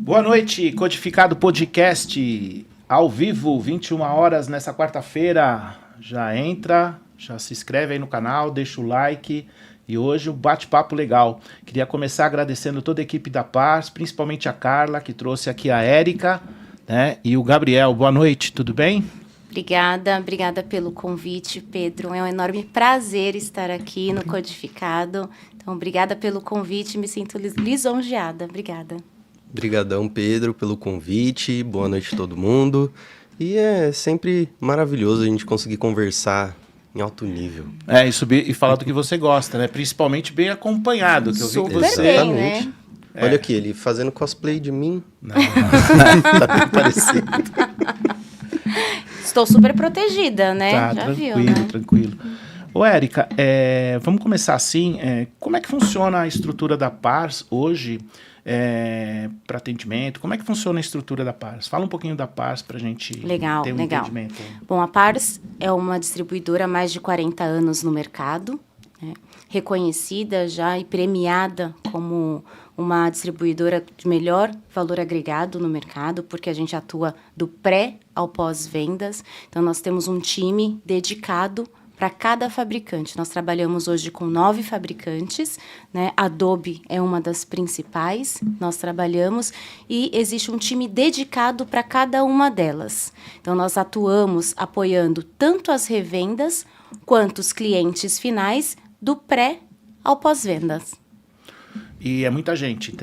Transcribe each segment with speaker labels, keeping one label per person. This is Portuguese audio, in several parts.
Speaker 1: Boa noite, Codificado Podcast, ao vivo, 21 horas nessa quarta-feira. Já entra, já se inscreve aí no canal, deixa o like. E hoje um bate-papo legal. Queria começar agradecendo toda a equipe da Pars, principalmente a Carla, que trouxe aqui a Érica, né? E o Gabriel. Boa noite, tudo bem?
Speaker 2: Obrigada pelo convite, Pedro. É um enorme prazer estar aqui no Codificado. Então, obrigada pelo convite, me sinto lisonjeada. Obrigada.
Speaker 3: Obrigadão, Pedro, pelo convite. Boa noite a todo mundo. E é sempre maravilhoso a gente conseguir conversar em alto nível.
Speaker 1: É, e subir e falar do que você gosta, né? Principalmente bem acompanhado, que eu vi que você...
Speaker 2: bem, né?
Speaker 3: Olha aqui, ele fazendo cosplay de mim. Não. Tá bem parecido.
Speaker 2: Estou super protegida, né?
Speaker 1: Tá,
Speaker 2: já
Speaker 1: tranquilo,
Speaker 2: viu, né?
Speaker 1: tranquilo. Ô, Érica, vamos começar assim. Como é que funciona a estrutura da Pars hoje para atendimento? Como é que funciona a estrutura da Pars? Fala um pouquinho da Pars para a gente ter um entendimento.
Speaker 2: Bom, a Pars é uma distribuidora há mais de 40 anos no mercado, né? Reconhecida já e premiada como uma distribuidora de melhor valor agregado no mercado, porque a gente atua do pré ao pós-vendas. Então, nós temos um time dedicado para cada fabricante. Nós trabalhamos hoje com 9 fabricantes, né? Adobe é uma das principais, nós trabalhamos, e existe um time dedicado para cada uma delas. Então, nós atuamos apoiando tanto as revendas quanto os clientes finais, do pré ao pós-vendas.
Speaker 1: E é muita gente.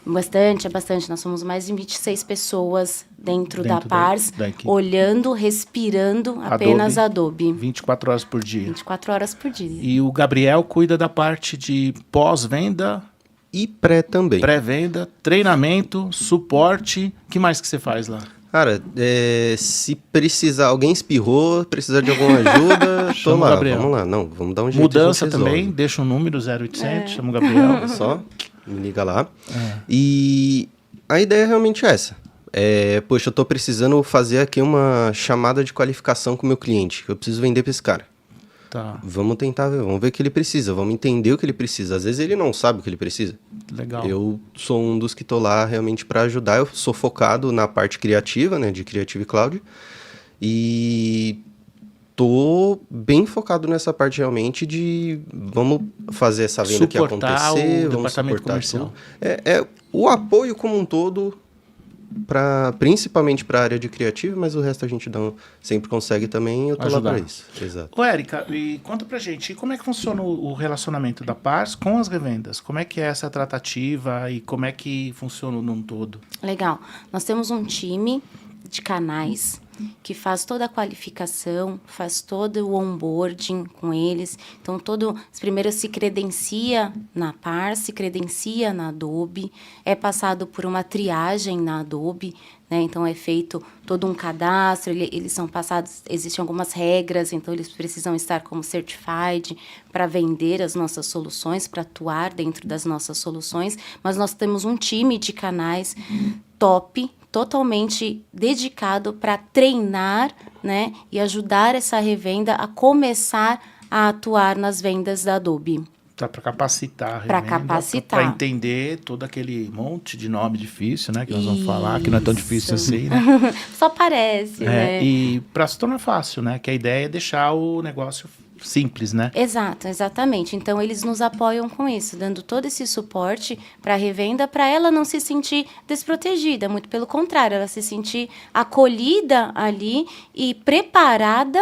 Speaker 2: Bastante. Nós somos mais de 26 pessoas dentro da Pars, olhando, respirando apenas Adobe.
Speaker 1: 24 horas por dia.
Speaker 2: 24 horas por dia.
Speaker 1: E o Gabriel cuida da parte de pós-venda...
Speaker 3: E pré também.
Speaker 1: Pré-venda, treinamento, suporte. O que mais que você faz lá?
Speaker 3: Cara, se precisar, alguém espirrou, precisar de alguma ajuda, toma, vamos lá. Não, vamos dar um jeito.
Speaker 1: Mudança também, deixa um número 0800, chama o Gabriel.
Speaker 3: Só, me liga lá. E a ideia é realmente essa. Poxa, eu tô precisando fazer aqui uma chamada de qualificação com o meu cliente. Eu preciso vender para esse cara.
Speaker 1: Tá.
Speaker 3: Vamos tentar ver, vamos ver o que ele precisa, vamos entender o que ele precisa. Às vezes ele não sabe o que ele precisa.
Speaker 1: Legal.
Speaker 3: Eu sou um dos que tô lá realmente para ajudar. Eu sou focado na parte criativa, né, de Creative Cloud. E tô bem focado nessa parte realmente de vamos fazer essa venda aqui acontecer, vamos suportar tudo. O apoio como um todo, principalmente para a área de criativo, mas o resto a gente sempre consegue também, eu tô lá para isso. Exato.
Speaker 1: Ô, Érica, e conta pra gente, como é que funciona o relacionamento da Pars com as revendas? Como é que é essa tratativa e como é que funciona num todo?
Speaker 2: Legal. Nós temos um time de canais que faz toda a qualificação, faz todo o onboarding com eles. Então, primeiro se credencia na Pars, se credencia na Adobe, é passado por uma triagem na Adobe, né? Então, é feito todo um cadastro, eles são passados, existem algumas regras, então eles precisam estar como certified para vender as nossas soluções, para atuar dentro das nossas soluções, mas nós temos um time de canais top, totalmente dedicado para treinar, né, e ajudar essa revenda a começar a atuar nas vendas da Adobe.
Speaker 1: Tá, para capacitar a revenda.
Speaker 2: Para capacitar.
Speaker 1: Para entender todo aquele monte de nome difícil, né, que nós vamos falar, que não é tão difícil assim, né?
Speaker 2: Só parece, né?
Speaker 1: E para se tornar fácil, né, que a ideia é deixar o negócio simples, né?
Speaker 2: Exatamente. Então, eles nos apoiam com isso, dando todo esse suporte para a revenda, para ela não se sentir desprotegida, muito pelo contrário, ela se sentir acolhida ali e preparada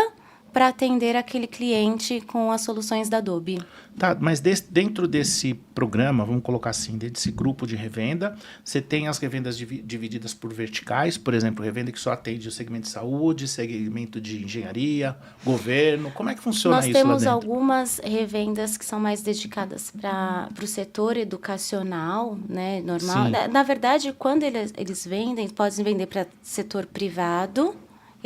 Speaker 2: para atender aquele cliente com as soluções da Adobe.
Speaker 1: Tá, mas dentro desse programa, vamos colocar assim, dentro desse grupo de revenda, você tem as revendas divididas por verticais, por exemplo, revenda que só atende o segmento de saúde, segmento de engenharia, governo, como é que funciona isso lá dentro?
Speaker 2: Nós temos algumas revendas que são mais dedicadas para o setor educacional, né, normal. Na verdade, quando eles vendem, podem vender para setor privado,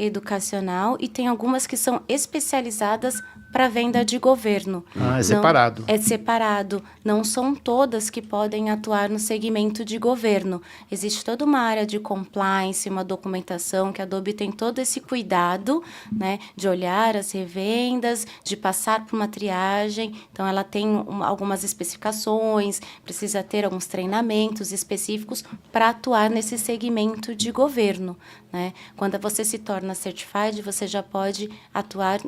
Speaker 2: educacional, e tem algumas que são especializadas para venda de governo.
Speaker 1: É separado.
Speaker 2: É separado. Não são todas que podem atuar no segmento de governo. Existe toda uma área de compliance, uma documentação, que a Adobe tem todo esse cuidado, né, de olhar as revendas, de passar por uma triagem. Então, ela tem algumas especificações, precisa ter alguns treinamentos específicos para atuar nesse segmento de governo, né? Quando você se torna certified, você já pode atuar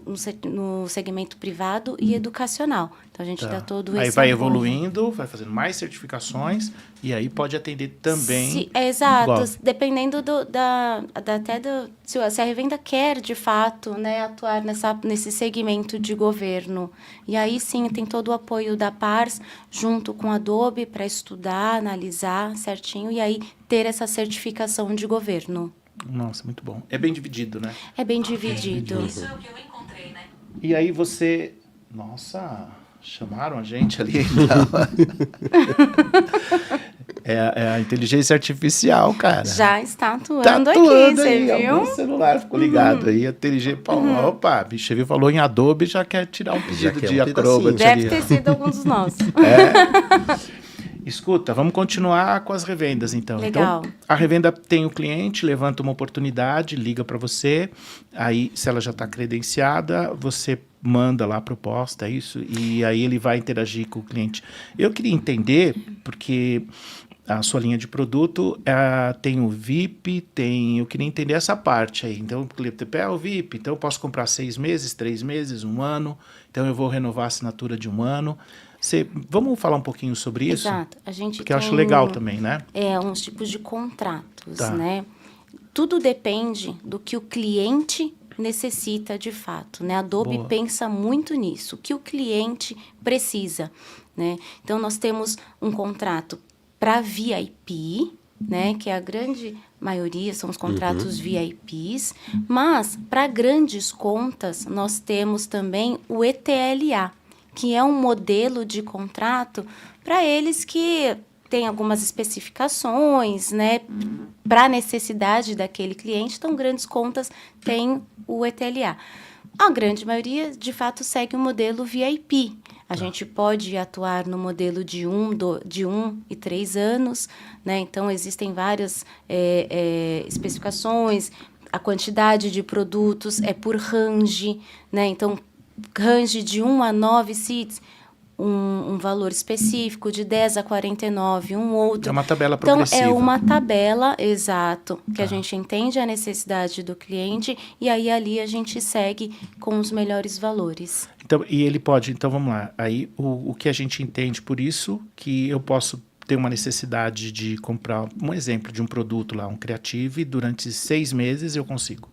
Speaker 2: no segmento privado e educacional. Então, a gente dá todo esse
Speaker 1: Aí vai
Speaker 2: apoio.
Speaker 1: evoluindo, vai fazendo mais certificações e aí pode atender também.
Speaker 2: Exato.
Speaker 1: Igual.
Speaker 2: Dependendo se a revenda quer, de fato, né, atuar nesse segmento de governo. E aí, sim, tem todo o apoio da PARS junto com a Adobe para estudar, analisar certinho e aí ter essa certificação de governo.
Speaker 1: Nossa, muito bom. É bem dividido, né?
Speaker 2: É bem dividido.
Speaker 4: Isso é o que eu encontrei, né?
Speaker 1: E aí você... Nossa, chamaram a gente ali. É a inteligência artificial, cara.
Speaker 2: Já está atuando,
Speaker 1: Tá atuando
Speaker 2: aqui,
Speaker 1: aí,
Speaker 2: você
Speaker 1: ó,
Speaker 2: viu?
Speaker 1: o celular ficou ligado aí, a inteligência... Opa, bicho, viu, falou em Adobe, já quer tirar um pedido
Speaker 3: quer
Speaker 1: de
Speaker 3: um
Speaker 1: Acrobat
Speaker 3: pedacinho.
Speaker 1: ali.
Speaker 2: Deve ter sido algum dos nossos.
Speaker 1: Escuta, vamos continuar com as revendas, então.
Speaker 2: Legal.
Speaker 1: Então, a revenda tem o cliente, levanta uma oportunidade, liga para você, aí, se ela já está credenciada, você manda lá a proposta, é isso? E aí ele vai interagir com o cliente. Eu queria entender, porque a sua linha de produto tem o VIP, eu queria entender essa parte aí. Então, o cliente é o VIP, então eu posso comprar 6 meses, 3 meses, 1 ano, então eu vou renovar a assinatura de 1 ano. Vamos falar um pouquinho sobre isso?
Speaker 2: Exato. A gente
Speaker 1: Porque eu acho legal também, né?
Speaker 2: uns tipos de contratos,
Speaker 1: Tá.
Speaker 2: né? Tudo depende do que o cliente necessita de fato, né? A Adobe
Speaker 1: Boa.
Speaker 2: pensa muito nisso, o que o cliente precisa, né? Então, nós temos um contrato para VIP, né? Que é a grande maioria são os contratos VIPs, mas para grandes contas, nós temos também o ETLA, que é um modelo de contrato para eles que têm algumas especificações, né, para a necessidade daquele cliente. Então, grandes contas têm o ETLA. A grande maioria, de fato, segue o modelo VIP. A gente pode atuar no modelo de 1 e 3 anos, né? Então, existem várias especificações, a quantidade de produtos é por range, né? Então, range de 1 a 9 seats, um valor específico, de 10 a 49, um outro.
Speaker 1: É uma tabela progressiva.
Speaker 2: Então, é uma tabela, exato, que a gente entende a necessidade do cliente e aí ali a gente segue com os melhores valores.
Speaker 1: Então, e ele pode, então vamos lá, aí o que a gente entende por isso, que eu posso ter uma necessidade de comprar um exemplo de um produto lá, um Creative, durante 6 meses eu consigo.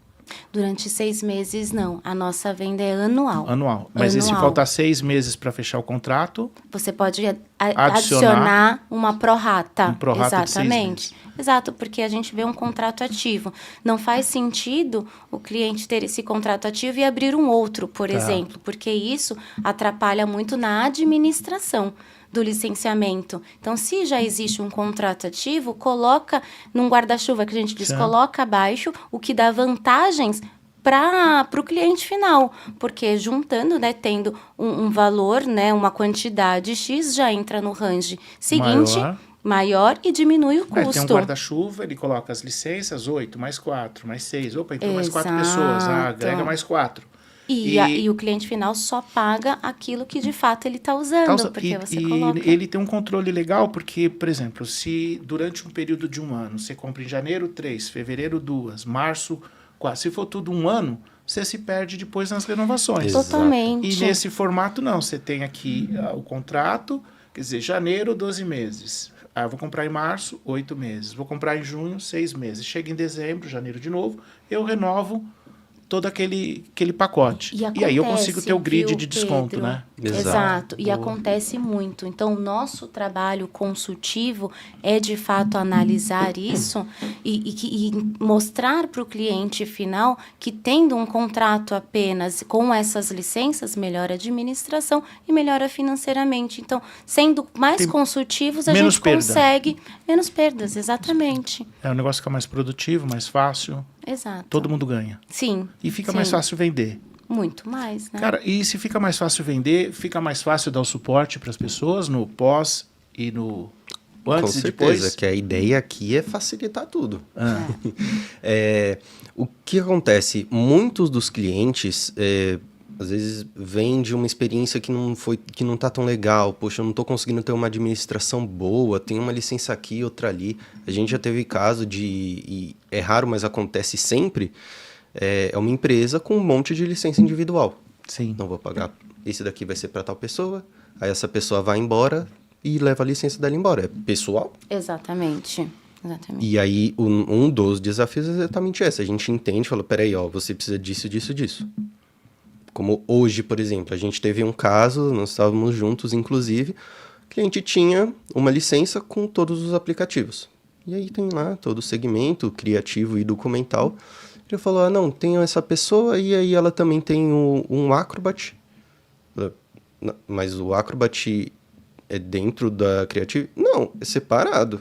Speaker 2: Durante 6 meses, não. A nossa venda é anual.
Speaker 1: Anual. Mas e se
Speaker 2: Anual.
Speaker 1: faltar 6 meses para fechar o contrato?
Speaker 2: Você pode adicionar uma prorata.
Speaker 1: Um prorata de 6
Speaker 2: Exatamente. Exato, porque a gente vê um contrato ativo. Não faz sentido o cliente ter esse contrato ativo e abrir um outro, por exemplo, porque isso atrapalha muito na administração do licenciamento. Então, se já existe um contrato ativo, coloca num guarda-chuva, que a gente diz,
Speaker 1: Certo.
Speaker 2: coloca abaixo o que dá vantagens para o cliente final, porque juntando, né, tendo um valor, né, uma quantidade X, já entra no range seguinte, maior e diminui o
Speaker 1: Aí
Speaker 2: custo.
Speaker 1: tem um guarda-chuva, ele coloca as licenças, 8, mais 4, mais 6. Opa, entrou mais 4 pessoas. Agrega mais 4.
Speaker 2: E o cliente final só paga aquilo que de fato ele está usando, porque você coloca.
Speaker 1: Ele tem um controle legal, porque, por exemplo, se durante um período de 1 ano, você compra em janeiro 3, fevereiro 2, março 4, se for tudo 1 ano, você se perde depois nas renovações.
Speaker 3: Exato.
Speaker 2: Totalmente.
Speaker 1: E nesse formato, não. Você tem aqui o contrato, quer dizer, janeiro, 12 meses. Eu vou comprar em março, 8 meses. Vou comprar em junho, 6 meses. Chega em dezembro, janeiro de novo, eu renovo todo aquele pacote. E aí eu consigo ter o grid de desconto,
Speaker 2: Pedro?
Speaker 1: né?
Speaker 2: Exato. E acontece muito. Então, o nosso trabalho consultivo é, de fato, analisar isso e mostrar para o cliente final que, tendo um contrato apenas com essas licenças, melhora a administração e melhora financeiramente. Então, sendo mais consultivos, a
Speaker 1: menos
Speaker 2: gente
Speaker 1: perda.
Speaker 2: consegue menos perdas, exatamente.
Speaker 1: É um negócio fica mais produtivo, mais fácil.
Speaker 2: Exato.
Speaker 1: Todo mundo ganha.
Speaker 2: Sim.
Speaker 1: E fica
Speaker 2: sim.
Speaker 1: mais fácil vender.
Speaker 2: Muito mais, né?
Speaker 1: Cara, e se fica mais fácil vender, fica mais fácil dar o suporte para as pessoas no pós e no antes
Speaker 3: Com
Speaker 1: e
Speaker 3: certeza,
Speaker 1: depois?
Speaker 3: que a ideia aqui é facilitar tudo.
Speaker 1: Ah,
Speaker 3: O que acontece? Muitos dos clientes, às vezes, vêm de uma experiência que não tá tão legal. Poxa, eu não tô conseguindo ter uma administração boa, tem uma licença aqui, outra ali. A gente já teve caso e é raro, mas acontece sempre, é uma empresa com um monte de licença individual.
Speaker 1: sim.
Speaker 3: Não vou pagar, esse daqui vai ser para tal pessoa, aí essa pessoa vai embora e leva a licença dela embora. É pessoal.
Speaker 2: Exatamente. Exatamente.
Speaker 3: E aí, um dos desafios é exatamente esse. A gente entende, fala, peraí, ó, você precisa disso, disso, disso. Como hoje, por exemplo, a gente teve um caso, nós estávamos juntos, inclusive, o cliente tinha uma licença com todos os aplicativos. E aí tem lá todo o segmento criativo e documental. Ele falou, não, tem essa pessoa e aí ela também tem um Acrobat. Mas o Acrobat é dentro da Creative? Não, é separado.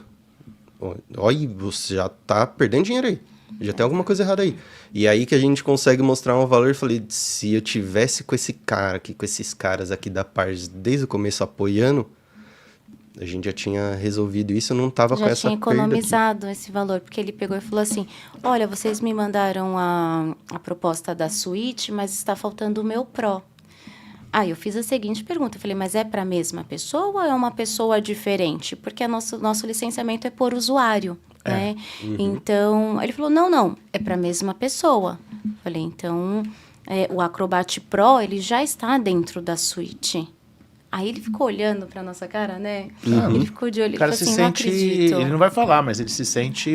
Speaker 3: Olha, você já tá perdendo dinheiro aí. Já tem alguma coisa errada aí. E aí que a gente consegue mostrar um valor. Eu falei, se eu tivesse com esse cara aqui, com esses caras aqui da Pars desde o começo apoiando, a gente já tinha resolvido isso, eu não tava com
Speaker 2: Já
Speaker 3: essa
Speaker 2: tinha
Speaker 3: perda aqui.
Speaker 2: economizado esse valor, porque ele pegou e falou assim, olha, vocês me mandaram a proposta da suíte, mas está faltando o meu Pro. Aí eu fiz a seguinte pergunta, eu falei, mas é para a mesma pessoa ou é uma pessoa diferente? Porque nosso licenciamento é por usuário, né? Então, ele falou, não, é para a mesma pessoa. Eu falei, então, o Acrobat Pro, ele já está dentro da suíte. Aí ele ficou olhando pra nossa cara, né? Ele ficou de olho
Speaker 1: O
Speaker 2: e
Speaker 1: cara
Speaker 2: falou
Speaker 1: se
Speaker 2: assim, não
Speaker 1: sente.
Speaker 2: acredito.
Speaker 1: Ele não vai falar, mas ele se sente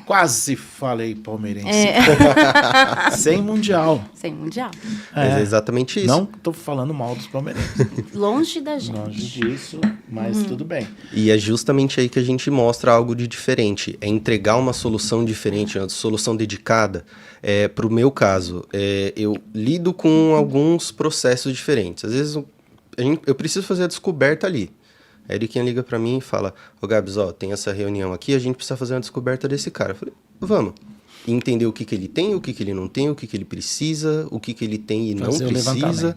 Speaker 1: quase falei palmeirense. Sem mundial.
Speaker 2: Sem mundial.
Speaker 3: Mas é exatamente isso.
Speaker 1: Não tô falando mal dos palmeirenses.
Speaker 2: Longe da gente.
Speaker 1: Longe disso, mas tudo bem.
Speaker 3: E é justamente aí que a gente mostra algo de diferente. É entregar uma solução diferente, uma solução dedicada. Para o meu caso, eu lido com alguns processos diferentes. Às vezes eu preciso fazer a descoberta ali. Aí ele quem liga para mim e fala, ô Gabs, ó, tem essa reunião aqui, a gente precisa fazer uma descoberta desse cara. Eu falei, vamos. E entender o que ele tem, o que ele não tem, o que ele precisa, o que ele tem e
Speaker 1: Fazer
Speaker 3: não
Speaker 1: o
Speaker 3: precisa.
Speaker 1: levantamento.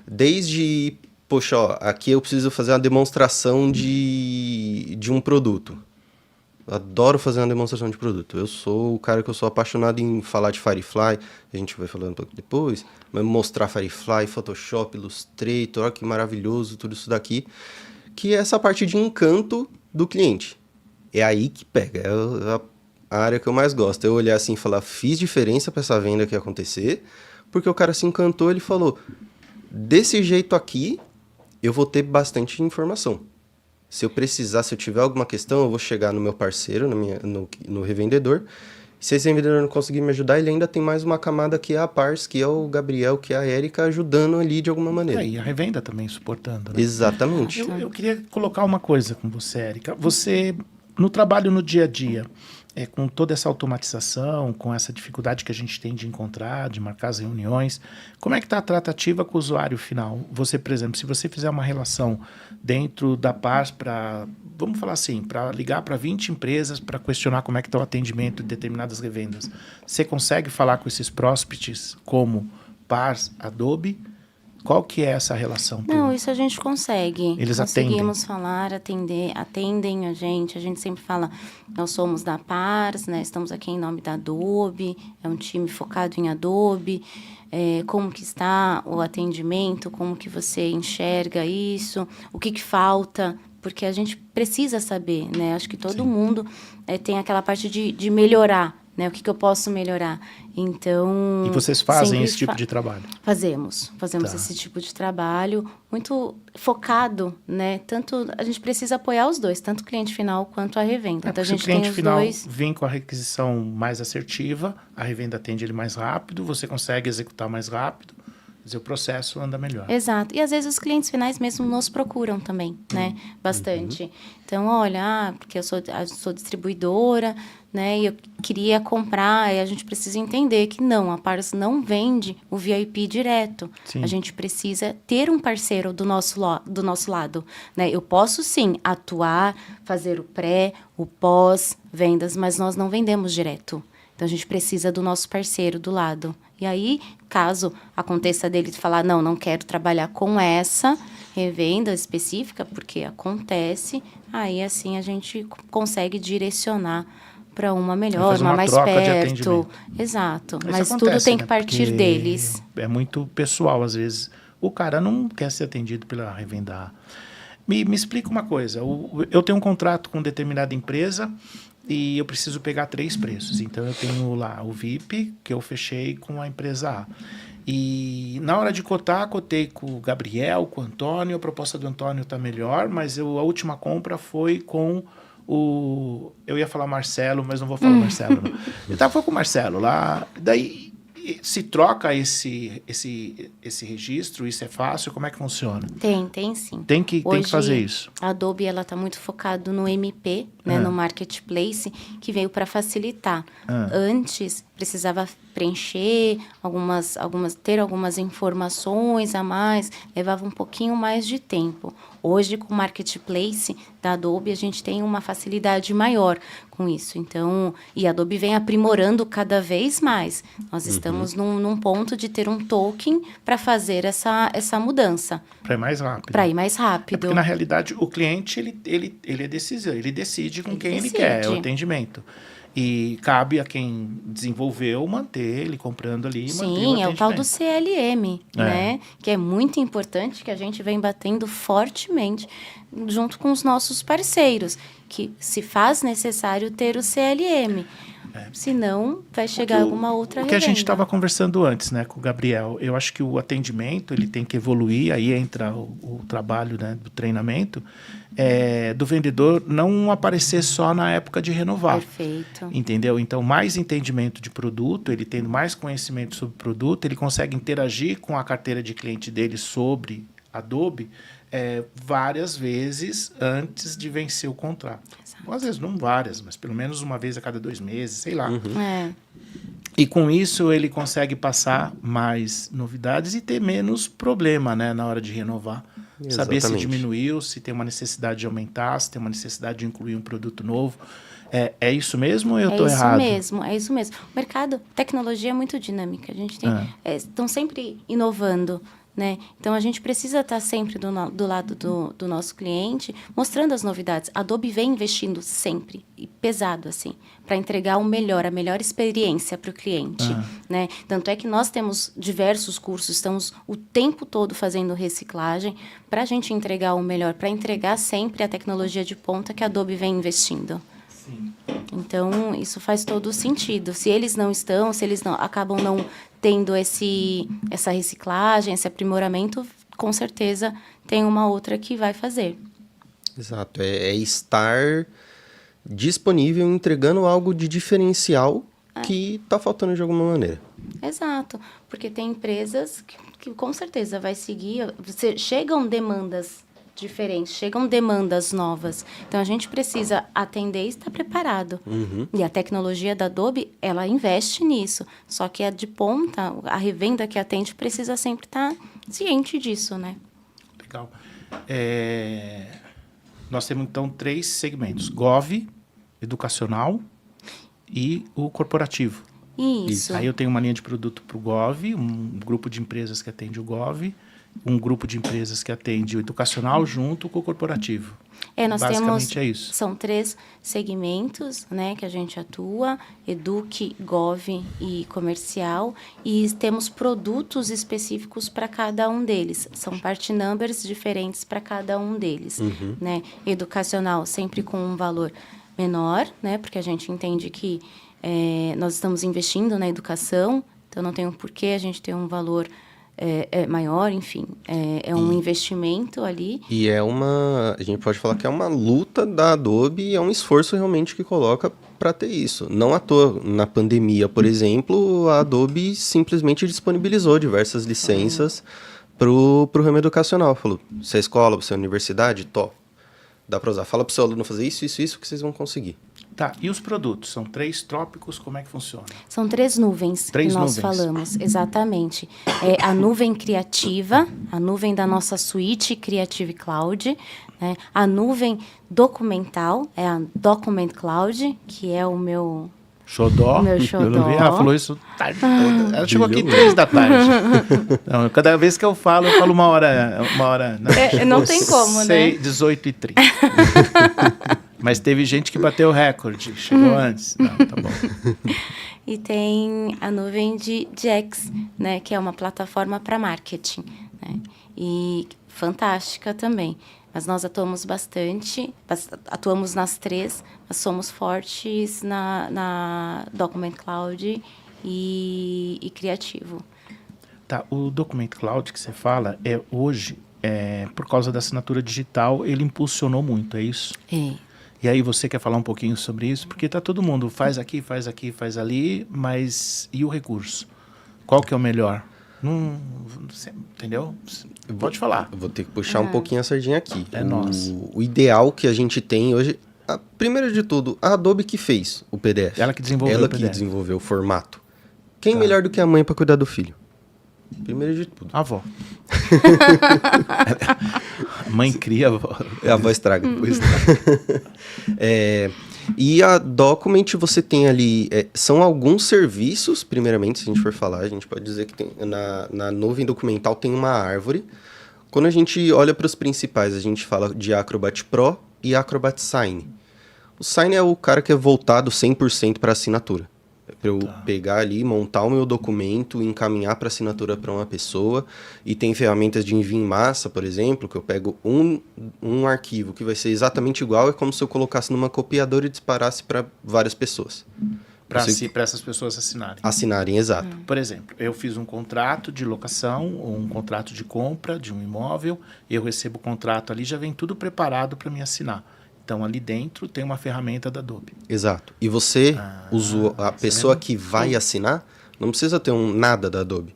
Speaker 3: Desde, poxa, ó, aqui eu preciso fazer uma demonstração de um produto. Eu adoro fazer uma demonstração de produto. Eu sou o cara que eu sou apaixonado em falar de Firefly. A gente vai falando um pouco depois. Mas mostrar Firefly, Photoshop, Illustrator, olha que maravilhoso, tudo isso daqui. Que é essa parte de encanto do cliente. É aí que pega. É a área que eu mais gosto. Eu olhar assim e falar, fiz diferença para essa venda que ia acontecer. Porque o cara se encantou, ele falou, desse jeito aqui, eu vou ter bastante informação. Se eu precisar, se eu tiver alguma questão, eu vou chegar no meu parceiro, no revendedor. Se esse revendedor não conseguir me ajudar, ele ainda tem mais uma camada que é a Pars, que é o Gabriel, que é a Érica, ajudando ali de alguma maneira.
Speaker 1: E a revenda também suportando, né?
Speaker 3: Exatamente.
Speaker 1: Eu queria colocar uma coisa com você, Érica. Você, no trabalho no dia a dia, com toda essa automatização, com essa dificuldade que a gente tem de encontrar, de marcar as reuniões, como é que está a tratativa com o usuário final? Você, por exemplo, se você fizer uma relação dentro da Pars para, vamos falar assim, para ligar para 20 empresas para questionar como é que está o atendimento de determinadas revendas, você consegue falar com esses prospects como Pars, Adobe? Qual que é essa relação?
Speaker 2: Não, isso a gente consegue.
Speaker 1: Eles
Speaker 2: Conseguimos falar, atendem a gente sempre fala, nós somos da Pars, né? Estamos aqui em nome da Adobe, é um time focado em Adobe, como que está o atendimento, como que você enxerga isso, o que falta, porque a gente precisa saber, né? Acho que todo mundo tem aquela parte de melhorar, né? O que eu posso melhorar? Então...
Speaker 1: E vocês fazem esse tipo de trabalho?
Speaker 2: Fazemos
Speaker 1: Tá.
Speaker 2: esse tipo de trabalho muito focado, né? Tanto a gente precisa apoiar os dois, tanto o cliente final quanto a revenda. Então, a
Speaker 1: Se o
Speaker 2: gente
Speaker 1: cliente
Speaker 2: tem os
Speaker 1: final
Speaker 2: dois.
Speaker 1: vem com a requisição mais assertiva, a revenda atende ele mais rápido, você consegue executar mais rápido, quer dizer, o processo anda melhor.
Speaker 2: Exato. E às vezes os clientes finais mesmo nos procuram também, né? Bastante. Então, olha, porque eu sou distribuidora, né? E eu queria comprar, e a gente precisa entender que não, a Pars não vende o VIP direto.
Speaker 1: Sim.
Speaker 2: A gente precisa ter um parceiro do nosso lado, né? Eu posso, sim, atuar, fazer o pré, o pós, vendas, mas nós não vendemos direto. Então, a gente precisa do nosso parceiro do lado. E aí, caso aconteça dele falar, não quero trabalhar com essa revenda específica, porque acontece, aí, assim, a gente consegue direcionar para uma melhor,
Speaker 1: fazer
Speaker 2: uma mais
Speaker 1: troca de
Speaker 2: perto.
Speaker 1: atendimento.
Speaker 2: Exato.
Speaker 1: Isso
Speaker 2: Mas
Speaker 1: acontece,
Speaker 2: tudo tem
Speaker 1: né?
Speaker 2: que partir
Speaker 1: Porque
Speaker 2: deles.
Speaker 1: é muito pessoal, às vezes. O cara não quer ser atendido pela revenda A. Me explica uma coisa. Eu tenho um contrato com determinada empresa e eu preciso pegar 3 preços. Então, eu tenho lá o VIP, que eu fechei com a empresa A. E na hora de cotar, cotei com o Gabriel, com o Antônio. A proposta do Antônio está melhor, mas a última compra foi com eu ia falar Marcelo, mas não vou falar Marcelo, não. Então, foi com o Marcelo lá. Daí, se troca esse registro, isso é fácil? Como é que funciona?
Speaker 2: Tem sim.
Speaker 1: Tem que fazer isso.
Speaker 2: A Adobe está muito focado no MP, né, no Marketplace, que veio para facilitar. Antes, precisava preencher ter algumas informações a mais, levava um pouquinho mais de tempo. Hoje, com o Marketplace da Adobe, a gente tem uma facilidade maior com isso. Então, e a Adobe vem aprimorando cada vez mais. Nós estamos num ponto de ter um token para fazer essa mudança.
Speaker 1: Para ir mais rápido.
Speaker 2: Para ir mais rápido.
Speaker 1: Porque, na realidade, o cliente ele é decisivo, ele decide com quem ele quer, é o atendimento. E cabe a quem desenvolveu manter ele comprando ali.
Speaker 2: Sim, é o tal do CLM, né? Que é muito importante, que a gente vem batendo fortemente junto com os nossos parceiros, que se faz necessário ter o CLM. Senão, vai chegar alguma outra
Speaker 1: revenda. O que a gente estava
Speaker 2: revenda.
Speaker 1: conversando antes, né, com o Gabriel, eu acho que o atendimento ele tem que evoluir, aí entra o trabalho, né, do treinamento, do vendedor não aparecer só na época de renovar.
Speaker 2: Perfeito.
Speaker 1: Entendeu? Então, mais entendimento de produto, ele tendo mais conhecimento sobre o produto, ele consegue interagir com a carteira de cliente dele sobre Adobe várias vezes antes de vencer o contrato.
Speaker 2: Exato.
Speaker 1: Às vezes não várias, mas pelo menos uma vez a cada 2 meses, sei lá.
Speaker 2: Uhum.
Speaker 1: E com isso ele consegue passar mais novidades e ter menos problema, né, na hora de renovar.
Speaker 3: Exatamente.
Speaker 1: Saber se diminuiu, se tem uma necessidade de aumentar, se tem uma necessidade de incluir um produto novo. É isso mesmo ou eu estou errado?
Speaker 2: É isso mesmo. O mercado, tecnologia é muito dinâmica. A gente estão sempre inovando, né? Então, a gente precisa estar sempre do lado do nosso cliente, mostrando as novidades. A Adobe vem investindo sempre, e pesado, assim, para entregar o melhor, a melhor experiência para o cliente, né? Tanto é que nós temos diversos cursos, estamos o tempo todo fazendo reciclagem para a gente entregar o melhor, para entregar sempre a tecnologia de ponta que a Adobe vem investindo.
Speaker 1: Sim.
Speaker 2: Então, isso faz todo sentido. Se eles não acabam não tendo essa reciclagem, esse aprimoramento, com certeza tem uma outra que vai fazer.
Speaker 3: Exato. É estar disponível, entregando algo de diferencial que está faltando de alguma maneira.
Speaker 2: Exato. Porque tem empresas que com certeza vai seguir. Chegam demandas diferentes, chegam demandas novas. Então, a gente precisa atender e estar preparado. E a tecnologia da Adobe, ela investe nisso. Só que a de ponta, a revenda que atende, precisa sempre estar ciente disso, né?
Speaker 1: Legal. Nós temos, então, 3 segmentos. Gov, educacional e o corporativo.
Speaker 2: Isso.
Speaker 1: Aí eu tenho uma linha de produto para o Gov, um grupo de empresas que atende o Gov, um grupo de empresas que atende o educacional junto com o corporativo.
Speaker 2: Nós
Speaker 1: Basicamente
Speaker 2: temos,
Speaker 1: é isso.
Speaker 2: São 3 segmentos, né, que a gente atua, Eduque, Gov e comercial, e temos produtos específicos para cada um deles. São part numbers diferentes para cada um deles. Né? Educacional sempre com um valor menor, né, porque a gente entende que nós estamos investindo na educação, então não tem um porquê a gente ter um valor maior, enfim, é um investimento ali.
Speaker 3: E a gente pode falar que é uma luta da Adobe e é um esforço realmente que coloca para ter isso. Não à toa, na pandemia, por exemplo, a Adobe simplesmente disponibilizou diversas licenças para o ramo educacional. Falou, se é escola, se é universidade, dá para usar. Fala para o seu aluno fazer isso que vocês vão conseguir.
Speaker 1: Tá, e os produtos? São 3 tópicos, como é que funciona?
Speaker 2: São 3 nuvens que nós falamos, exatamente. A nuvem criativa, a nuvem da nossa suíte Creative Cloud, né? A nuvem documental, a Document Cloud, que é o meu
Speaker 1: Xodó.
Speaker 2: Meu
Speaker 1: Eu não vi,
Speaker 2: xodó.
Speaker 1: ela falou isso tarde toda. Ela chegou aqui 3 da tarde. Então, cada vez que eu falo 1 hora.
Speaker 2: Não tem como, né?
Speaker 1: 18h30. Mas teve gente que bateu o recorde, chegou antes. Não, tá bom.
Speaker 2: E tem a nuvem de Jex, né, que é uma plataforma para marketing, né, e fantástica também. Mas nós atuamos atuamos nas 3, mas somos fortes na Document Cloud e Criativo.
Speaker 1: Tá, o Document Cloud que você fala, hoje, por causa da assinatura digital, ele impulsionou muito, é isso?
Speaker 2: É.
Speaker 1: E aí você quer falar um pouquinho sobre isso? Porque tá todo mundo faz aqui, faz ali, mas e o recurso? Qual que é o melhor? Entendeu? Pode falar.
Speaker 3: Eu vou ter que puxar um pouquinho a sardinha aqui.
Speaker 1: É nosso.
Speaker 3: O ideal que a gente tem hoje... primeiro de tudo, a Adobe que fez o PDF.
Speaker 1: Ela que desenvolveu
Speaker 3: Ela
Speaker 1: o
Speaker 3: que
Speaker 1: PDF.
Speaker 3: desenvolveu o formato. Quem melhor do que a mãe para cuidar do filho? Primeiro de tudo.
Speaker 1: A avó. A mãe cria, a avó.
Speaker 3: A avó estraga. E a Document você tem ali... são alguns serviços, primeiramente, se a gente for falar, a gente pode dizer que tem, na nuvem documental tem uma árvore. Quando a gente olha para os principais, a gente fala de Acrobat Pro e Acrobat Sign. O Sign é o cara que é voltado 100% para assinatura. Para eu pegar ali, montar o meu documento, encaminhar para assinatura para uma pessoa. E tem ferramentas de envio em massa, por exemplo, que eu pego um arquivo que vai ser exatamente igual, é como se eu colocasse numa copiadora e disparasse para várias pessoas.
Speaker 1: Para essas pessoas assinarem.
Speaker 3: Assinarem, exato.
Speaker 1: Por exemplo, eu fiz um contrato de locação ou um contrato de compra de um imóvel, eu recebo o contrato ali, já vem tudo preparado para me assinar. Então, ali dentro tem uma ferramenta da Adobe.
Speaker 3: Exato. E você, a pessoa que vai assinar, não precisa ter nada da Adobe.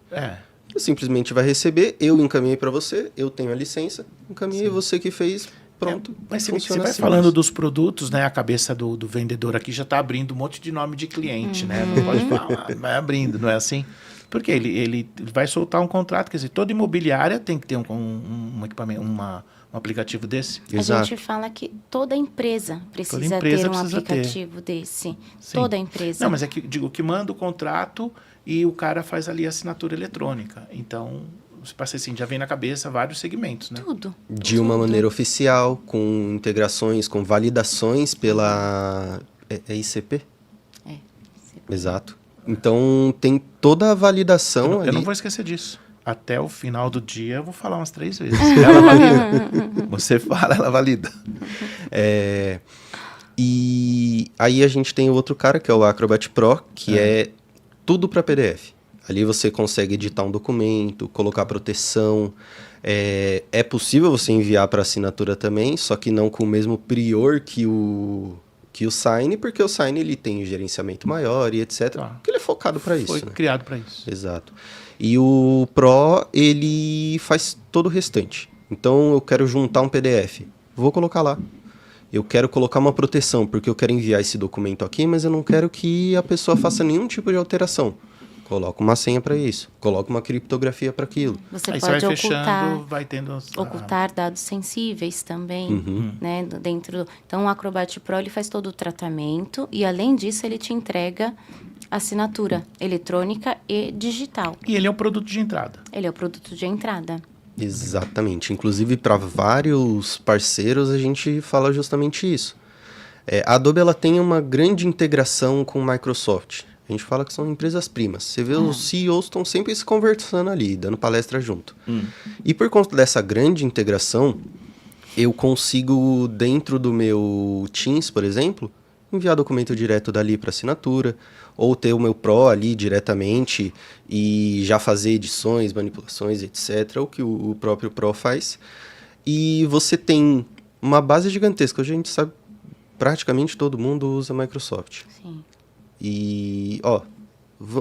Speaker 3: Você simplesmente vai receber, eu encaminhei para você, eu tenho a licença, encaminhei, você que fez, pronto.
Speaker 1: Mas você
Speaker 3: funciona
Speaker 1: vai
Speaker 3: assim
Speaker 1: falando
Speaker 3: mesmo.
Speaker 1: dos produtos, né? A cabeça do vendedor aqui já está abrindo um monte de nome de cliente, né? Não pode falar, vai abrindo, não é assim? Porque ele vai soltar um contrato, quer dizer, toda imobiliária tem que ter um equipamento, um aplicativo desse.
Speaker 3: Exato.
Speaker 2: A gente fala que toda empresa precisa ter um aplicativo desse.
Speaker 1: Sim.
Speaker 2: Toda empresa.
Speaker 1: Não, mas é que digo que manda o contrato e o cara faz ali a assinatura eletrônica. Então, assim, já vem na cabeça vários segmentos, né?
Speaker 2: Tudo.
Speaker 3: De uma maneira oficial, com integrações, com validações pela... É ICP?
Speaker 2: É.
Speaker 3: Exato. Então, tem toda a validação ali.
Speaker 1: Eu não vou esquecer disso. Até o final do dia eu vou falar umas 3 vezes. Ela valida. Você fala, ela valida.
Speaker 3: E aí a gente tem o outro cara, que é o Acrobat Pro, que é tudo para PDF. Ali você consegue editar um documento, colocar proteção. É possível você enviar para assinatura também, só que não com o mesmo prior que o Sign, porque o Sign ele tem gerenciamento maior e etc. Porque ele é focado para isso.
Speaker 1: Foi criado para isso.
Speaker 3: Exato. E o Pro, ele faz todo o restante. Então, eu quero juntar um PDF. Vou colocar lá. Eu quero colocar uma proteção, porque eu quero enviar esse documento aqui, mas eu não quero que a pessoa faça nenhum tipo de alteração. Coloco uma senha para isso. Coloco uma criptografia para aquilo.
Speaker 2: Você
Speaker 1: Aí
Speaker 2: pode
Speaker 1: você vai
Speaker 2: ocultar,
Speaker 1: fechando, vai tendo...
Speaker 2: ocultar dados sensíveis também, né? Então, o Acrobat Pro ele faz todo o tratamento e, além disso, ele te entrega assinatura eletrônica e digital.
Speaker 1: E ele é um produto de entrada.
Speaker 2: Ele é o produto de entrada.
Speaker 3: Exatamente. Inclusive, para vários parceiros, a gente fala justamente isso. A Adobe ela tem uma grande integração com o Microsoft. A gente fala que são empresas primas. Você vê, os CEOs estão sempre se conversando ali, dando palestra junto. E por conta dessa grande integração, eu consigo, dentro do meu Teams, por exemplo, enviar documento direto dali para assinatura, ou ter o meu Pro ali diretamente e já fazer edições, manipulações, etc., o que o próprio Pro faz. E você tem uma base gigantesca. Hoje a gente sabe, praticamente todo mundo usa Microsoft.
Speaker 2: Sim.
Speaker 3: E,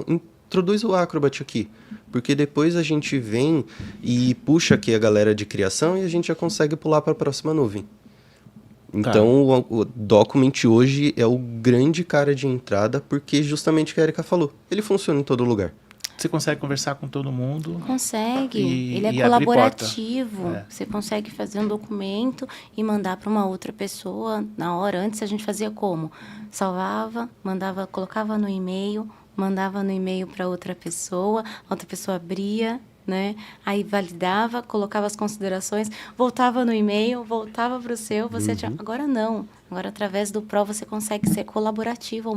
Speaker 3: introduz o Acrobat aqui, porque depois a gente vem e puxa aqui a galera de criação e a gente já consegue pular para a próxima nuvem. Então, o Document hoje é o grande cara de entrada, porque justamente o que a Erika falou, ele funciona em todo lugar.
Speaker 1: você consegue conversar com todo mundo.
Speaker 2: Consegue.
Speaker 1: E
Speaker 2: Ele é
Speaker 1: abrir
Speaker 2: colaborativo.
Speaker 1: porta. É.
Speaker 2: Você consegue fazer um documento e mandar para uma outra pessoa na hora. Antes a gente fazia como? Salvava, mandava, colocava no e-mail, mandava no e-mail para outra pessoa, a outra pessoa abria, né? Aí validava, colocava as considerações, voltava no e-mail, voltava para o seu, você tinha... Agora não. Agora, através do Pro, você consegue ser colaborativo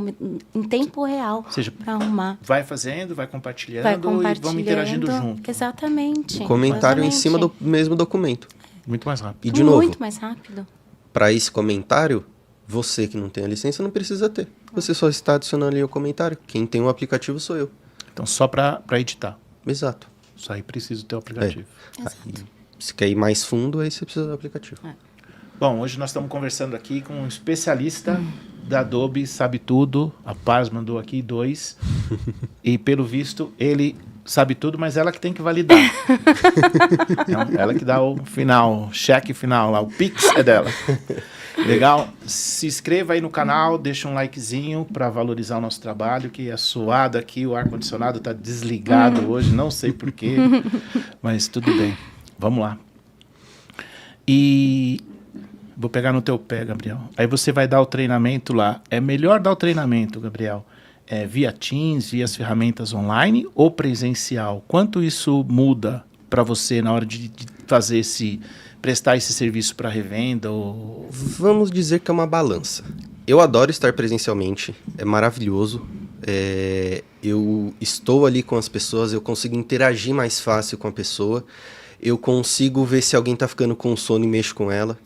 Speaker 2: em tempo real para arrumar.
Speaker 1: Vai fazendo, vai compartilhando e vamos interagindo junto.
Speaker 2: Exatamente.
Speaker 3: Comentário em
Speaker 2: exatamente.
Speaker 3: cima do mesmo documento.
Speaker 1: Muito mais rápido.
Speaker 3: E de novo,
Speaker 2: Muito mais rápido.
Speaker 3: para esse comentário, você que não tem a licença não precisa ter. Você só está adicionando ali o comentário. Quem tem o aplicativo sou eu.
Speaker 1: Então, só para editar.
Speaker 3: Exato.
Speaker 1: Isso aí precisa ter o aplicativo.
Speaker 2: Exato.
Speaker 3: Se quer ir mais fundo, aí você precisa do aplicativo.
Speaker 1: Bom, hoje nós estamos conversando aqui com um especialista da Adobe, sabe tudo. A Paz mandou aqui 2. E, pelo visto, ele sabe tudo, mas ela que tem que validar. Então, ela que dá o final, o cheque final lá. O Pix é dela. Legal? Se inscreva aí no canal, deixa um likezinho para valorizar o nosso trabalho, que é suado aqui, o ar-condicionado está desligado hoje, não sei porquê, mas tudo bem. Vamos lá. E vou pegar no teu pé, Gabriel. Aí você vai dar o treinamento lá. É melhor dar o treinamento, Gabriel, via Teams, via as ferramentas online ou presencial? Quanto isso muda para você na hora de fazer prestar esse serviço para revenda? Ou...
Speaker 3: Vamos dizer que é uma balança. Eu adoro estar presencialmente, é maravilhoso. Eu estou ali com as pessoas, eu consigo interagir mais fácil com a pessoa. Eu consigo ver se alguém está ficando com sono e mexo com ela.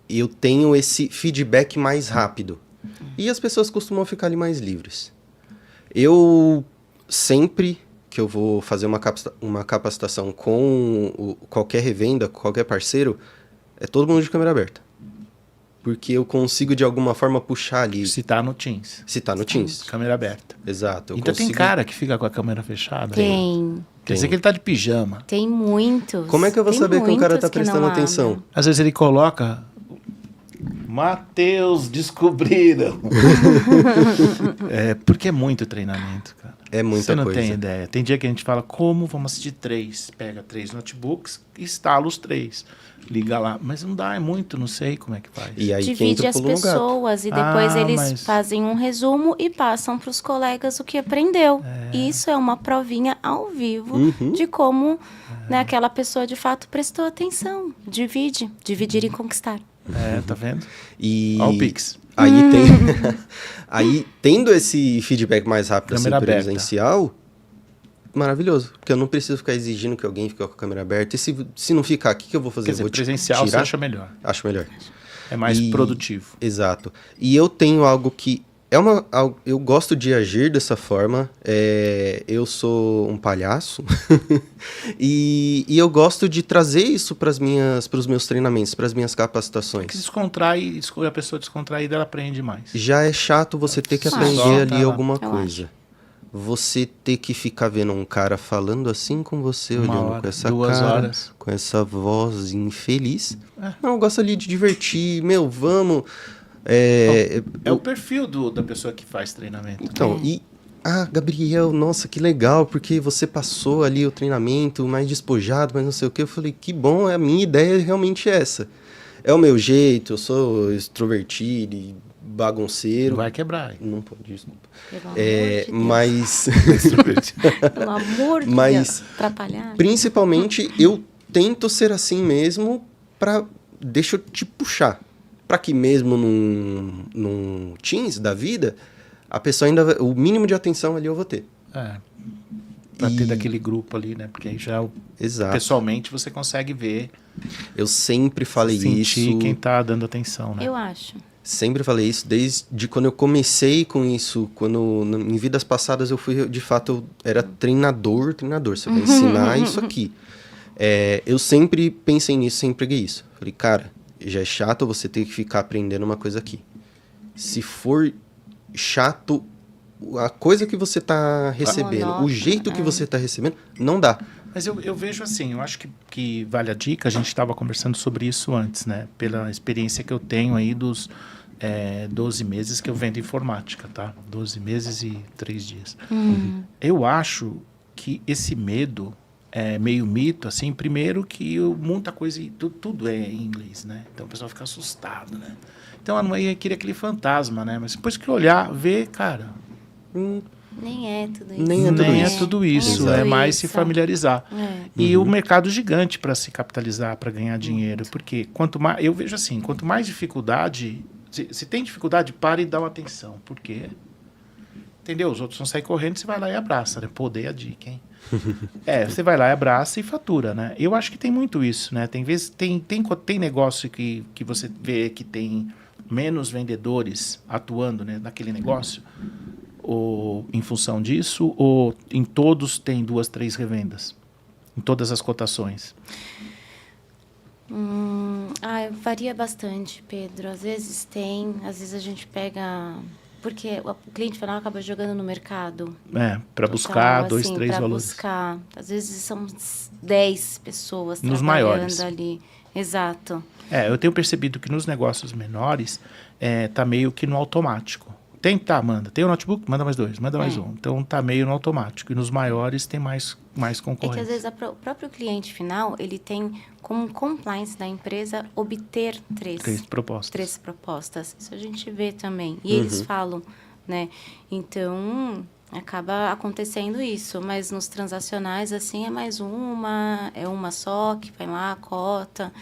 Speaker 3: Eu tenho esse feedback mais rápido. E as pessoas costumam ficar ali mais livres. Eu sempre que eu vou fazer uma capacitação com qualquer revenda, qualquer parceiro, é todo mundo de câmera aberta. Porque eu consigo, de alguma forma, puxar ali.
Speaker 1: Se tá no Teams.
Speaker 3: Se tá no Teams.
Speaker 1: Câmera aberta.
Speaker 3: Exato.
Speaker 1: Ainda tem cara que fica com a câmera fechada?
Speaker 2: Tem.
Speaker 1: Quer dizer que ele tá de pijama.
Speaker 2: Tem muitos.
Speaker 3: Como é que eu vou saber que o cara tá prestando atenção?
Speaker 1: Às vezes ele coloca... Mateus, descobriram. Porque é muito treinamento, cara.
Speaker 3: É muita
Speaker 1: Você não
Speaker 3: coisa.
Speaker 1: tem ideia. Tem dia que a gente fala, como vamos assistir 3? Pega 3 notebooks e instala os 3. Liga lá. Mas não dá, é muito, não sei como é que faz.
Speaker 3: E aí
Speaker 2: divide as pessoas e depois eles fazem um resumo e passam para os colegas o que aprendeu. Isso é uma provinha ao vivo de como aquela pessoa de fato prestou atenção. Dividir e conquistar.
Speaker 1: Tá vendo?
Speaker 3: E
Speaker 1: Olha o Pix.
Speaker 3: Aí aí, tendo esse feedback mais rápido assim, presencial, maravilhoso. Porque eu não preciso ficar exigindo que alguém fique com a câmera aberta. E se não ficar, o que eu vou fazer?
Speaker 1: Quer dizer,
Speaker 3: vou
Speaker 1: presencial
Speaker 3: tirar?
Speaker 1: você acha melhor.
Speaker 3: Acho melhor.
Speaker 1: É mais produtivo.
Speaker 3: Exato. E eu tenho algo que... eu gosto de agir dessa forma. Eu sou um palhaço. e eu gosto de trazer isso para os meus treinamentos, para as minhas capacitações.
Speaker 1: Que descontrai, a pessoa descontraída, ela aprende mais.
Speaker 3: Já é chato você ter que aprender ali alguma coisa. Você ter que ficar vendo um cara falando assim com você, olhando com essa cara, com essa voz infeliz. Não, eu gosto ali de divertir. Vamos... É
Speaker 1: o perfil da pessoa que faz treinamento.
Speaker 3: Então, Gabriel, nossa, que legal, porque você passou ali o treinamento mais despojado, mas não sei o que. Eu falei, que bom, a minha ideia realmente é essa. É o meu jeito, eu sou extrovertido e bagunceiro.
Speaker 1: Vai quebrar.
Speaker 3: Não pode, desculpa.
Speaker 2: Pelo amor de Deus.
Speaker 3: Mas...
Speaker 2: Pelo amor de Deus, atrapalhar.
Speaker 3: Principalmente, eu tento ser assim mesmo deixa eu te puxar. Para que mesmo num Teams da vida, a pessoa ainda... O mínimo de atenção ali eu vou ter.
Speaker 1: Para ter daquele grupo ali, né? Porque aí já pessoalmente você consegue ver. Eu
Speaker 3: sempre falei isso.
Speaker 1: Sentir quem tá dando atenção, né?
Speaker 2: Eu acho.
Speaker 3: Sempre falei isso desde quando eu comecei com isso. Em vidas passadas eu fui, de fato, eu era treinador. Você vai ensinar isso aqui. Eu sempre pensei nisso, sempre preguei isso. Falei, cara... Já é chato você ter que ficar aprendendo uma coisa aqui. Se for chato, a coisa que você está recebendo, o jeito que você está recebendo, não dá.
Speaker 1: Mas eu vejo assim, eu acho que vale a dica, a gente estava conversando sobre isso antes, né? Pela experiência que eu tenho aí 12 meses que eu vendo informática, tá? 12 meses e 3 dias. Eu acho que esse medo é meio mito, assim, primeiro que muita coisa, tudo é em inglês, né? Então o pessoal fica assustado, né? Então a mãe queria aquele fantasma, né? Mas depois que olhar, ver, cara...
Speaker 2: Nem é tudo isso.
Speaker 3: Nem
Speaker 1: é tudo isso, é mais se familiarizar. E o mercado gigante para se capitalizar, para ganhar dinheiro. Porque quanto mais, eu vejo assim, quanto mais dificuldade, se tem dificuldade, pare e dá uma atenção. Por quê? Entendeu? Os outros vão sair correndo, você vai lá e abraça, né? Pô, dei a dica, hein? Você vai lá e abraça e fatura, né? Eu acho que tem muito isso, né? Tem vezes, tem negócio que você vê que tem menos vendedores atuando, né, naquele negócio, ou em função disso, ou em todos tem 2, 3 revendas? Em todas as cotações?
Speaker 2: Varia bastante, Pedro. Às vezes tem, às vezes a gente pega... Porque o cliente final acaba jogando no mercado.
Speaker 1: Para buscar 2, 3
Speaker 2: pra
Speaker 1: valores.
Speaker 2: Buscar. Às vezes são 10 pessoas
Speaker 1: nos
Speaker 2: trabalhando
Speaker 1: maiores
Speaker 2: ali. Exato.
Speaker 1: Eu tenho percebido que nos negócios menores tá meio que no automático. Manda. Tem o notebook? Manda mais 2, manda mais 1. Então tá meio no automático. E nos maiores tem mais concorrência.
Speaker 2: É que às vezes o próprio cliente final, ele tem como compliance da empresa obter 3 propostas. Isso a gente vê também. E eles falam, né? Então, acaba acontecendo isso. Mas nos transacionais, assim, é mais uma só, que vai lá, cota.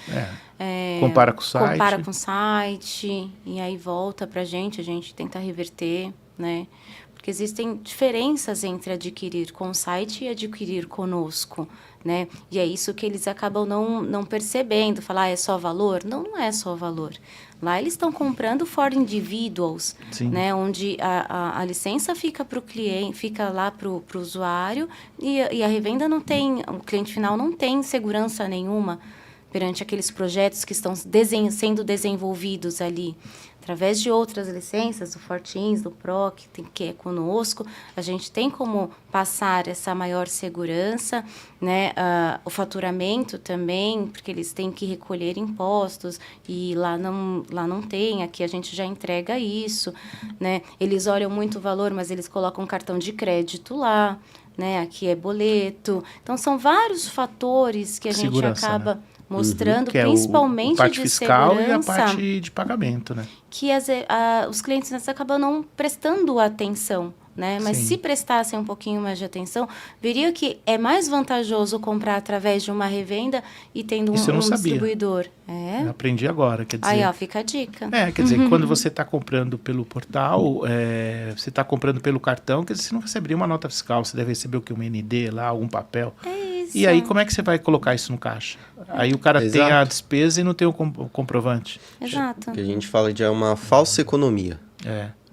Speaker 1: Compara com o site.
Speaker 2: Compara com o site, e aí volta pra gente, a gente tenta reverter, né? Porque existem diferenças entre adquirir com o site e adquirir conosco, né? E é isso que eles acabam não percebendo, falar, é só valor? Não é só valor. Lá eles estão comprando for individuals, né? Onde a licença fica para o cliente, fica lá para o usuário, e a revenda não tem, o cliente final não tem segurança nenhuma perante aqueles projetos que estão sendo desenvolvidos ali. Através de outras licenças, do Fortins, do Pro, que é conosco, a gente tem como passar essa maior segurança, né? O faturamento também, porque eles têm que recolher impostos, e lá não tem, aqui a gente já entrega isso, né? Eles olham muito o valor, mas eles colocam cartão de crédito lá, né? Aqui é boleto. Então, são vários fatores que a gente acaba...
Speaker 1: né?
Speaker 2: Mostrando,
Speaker 1: que
Speaker 2: principalmente
Speaker 1: a parte
Speaker 2: de
Speaker 1: fiscal
Speaker 2: segurança,
Speaker 1: e a parte de pagamento, né?
Speaker 2: Que os clientes acabam não prestando atenção, né? Mas se prestassem um pouquinho mais de atenção, veria que é mais vantajoso comprar através de uma revenda e tendo um distribuidor.
Speaker 1: Eu aprendi agora, quer dizer...
Speaker 2: Aí, ó, fica a dica.
Speaker 1: Quer dizer, quando você está comprando pelo portal, você está comprando pelo cartão, quer dizer, você não receberia uma nota fiscal, você deve receber o quê? Um ND lá, algum papel.
Speaker 2: Isso.
Speaker 1: E aí, como é que você vai colocar isso no caixa? Aí o cara tem a despesa e não tem o comprovante.
Speaker 2: Exato.
Speaker 3: Que a gente fala de uma falsa economia.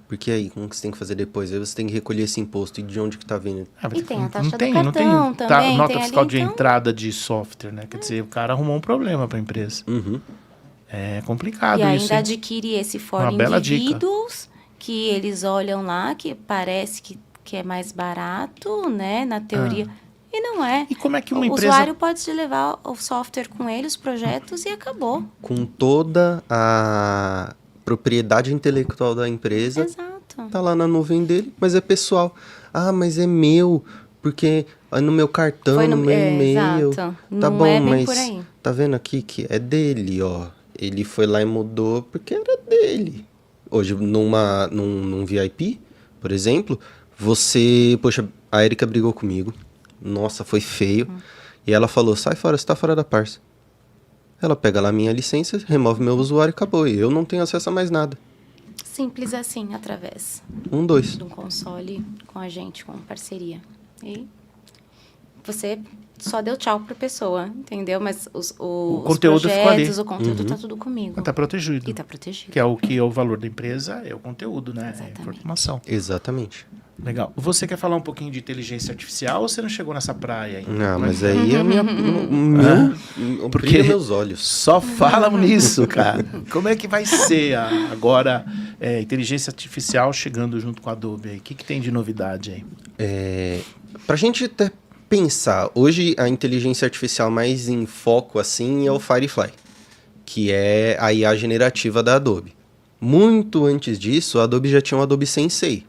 Speaker 1: Porque
Speaker 3: aí, como que você tem que fazer depois? Aí você tem que recolher esse imposto, e de onde que tá vindo?
Speaker 2: E tem a taxa do cartão
Speaker 1: não tem
Speaker 2: também.
Speaker 1: Nota
Speaker 2: tem
Speaker 1: fiscal
Speaker 2: ali,
Speaker 1: de
Speaker 2: então...
Speaker 1: entrada de software, né? Quer dizer, o cara arrumou um problema para a empresa. É complicado isso.
Speaker 2: E ainda adquire esse for individuals, que eles olham lá, que parece que é mais barato, né? Na teoria... E não é.
Speaker 1: E como é que uma empresa...
Speaker 2: O usuário pode levar o software com ele, os projetos, e acabou.
Speaker 3: Com toda a propriedade intelectual da empresa.
Speaker 2: Exato.
Speaker 3: Tá lá na nuvem dele, mas é pessoal. Mas é meu, porque é no meu cartão, no meu e-mail.
Speaker 2: Exato.
Speaker 3: Tá
Speaker 2: não
Speaker 3: bom,
Speaker 2: é bem
Speaker 3: mas
Speaker 2: por aí.
Speaker 3: Tá vendo aqui que é dele, ó. Ele foi lá e mudou porque era dele. Hoje, num VIP, por exemplo, Poxa, a Erika brigou comigo. Nossa, foi feio. E ela falou, sai fora, você tá fora da parça. Ela pega lá minha licença, remove meu usuário e acabou. E eu não tenho acesso a mais nada.
Speaker 2: Simples assim, através
Speaker 3: 2
Speaker 2: de um console com a gente, com parceria. E você só deu tchau pra pessoa, entendeu? Mas
Speaker 1: o conteúdo ficou ali.
Speaker 2: O conteúdo tá tudo comigo.
Speaker 1: Tá protegido.
Speaker 2: E tá protegido.
Speaker 1: Que é o valor da empresa, é o conteúdo, né?
Speaker 2: Exatamente.
Speaker 1: É a informação.
Speaker 3: Exatamente.
Speaker 1: Legal. Você quer falar um pouquinho de inteligência artificial ou você não chegou nessa praia ainda?
Speaker 3: Não, mas aí é
Speaker 1: porque
Speaker 3: meus olhos.
Speaker 1: Só falam nisso, cara. Como é que vai ser agora inteligência artificial chegando junto com a Adobe aí? O que tem de novidade aí?
Speaker 3: Pra gente até pensar, hoje a inteligência artificial mais em foco assim é o Firefly, que é a IA generativa da Adobe. Muito antes disso, a Adobe já tinha o Adobe Sensei,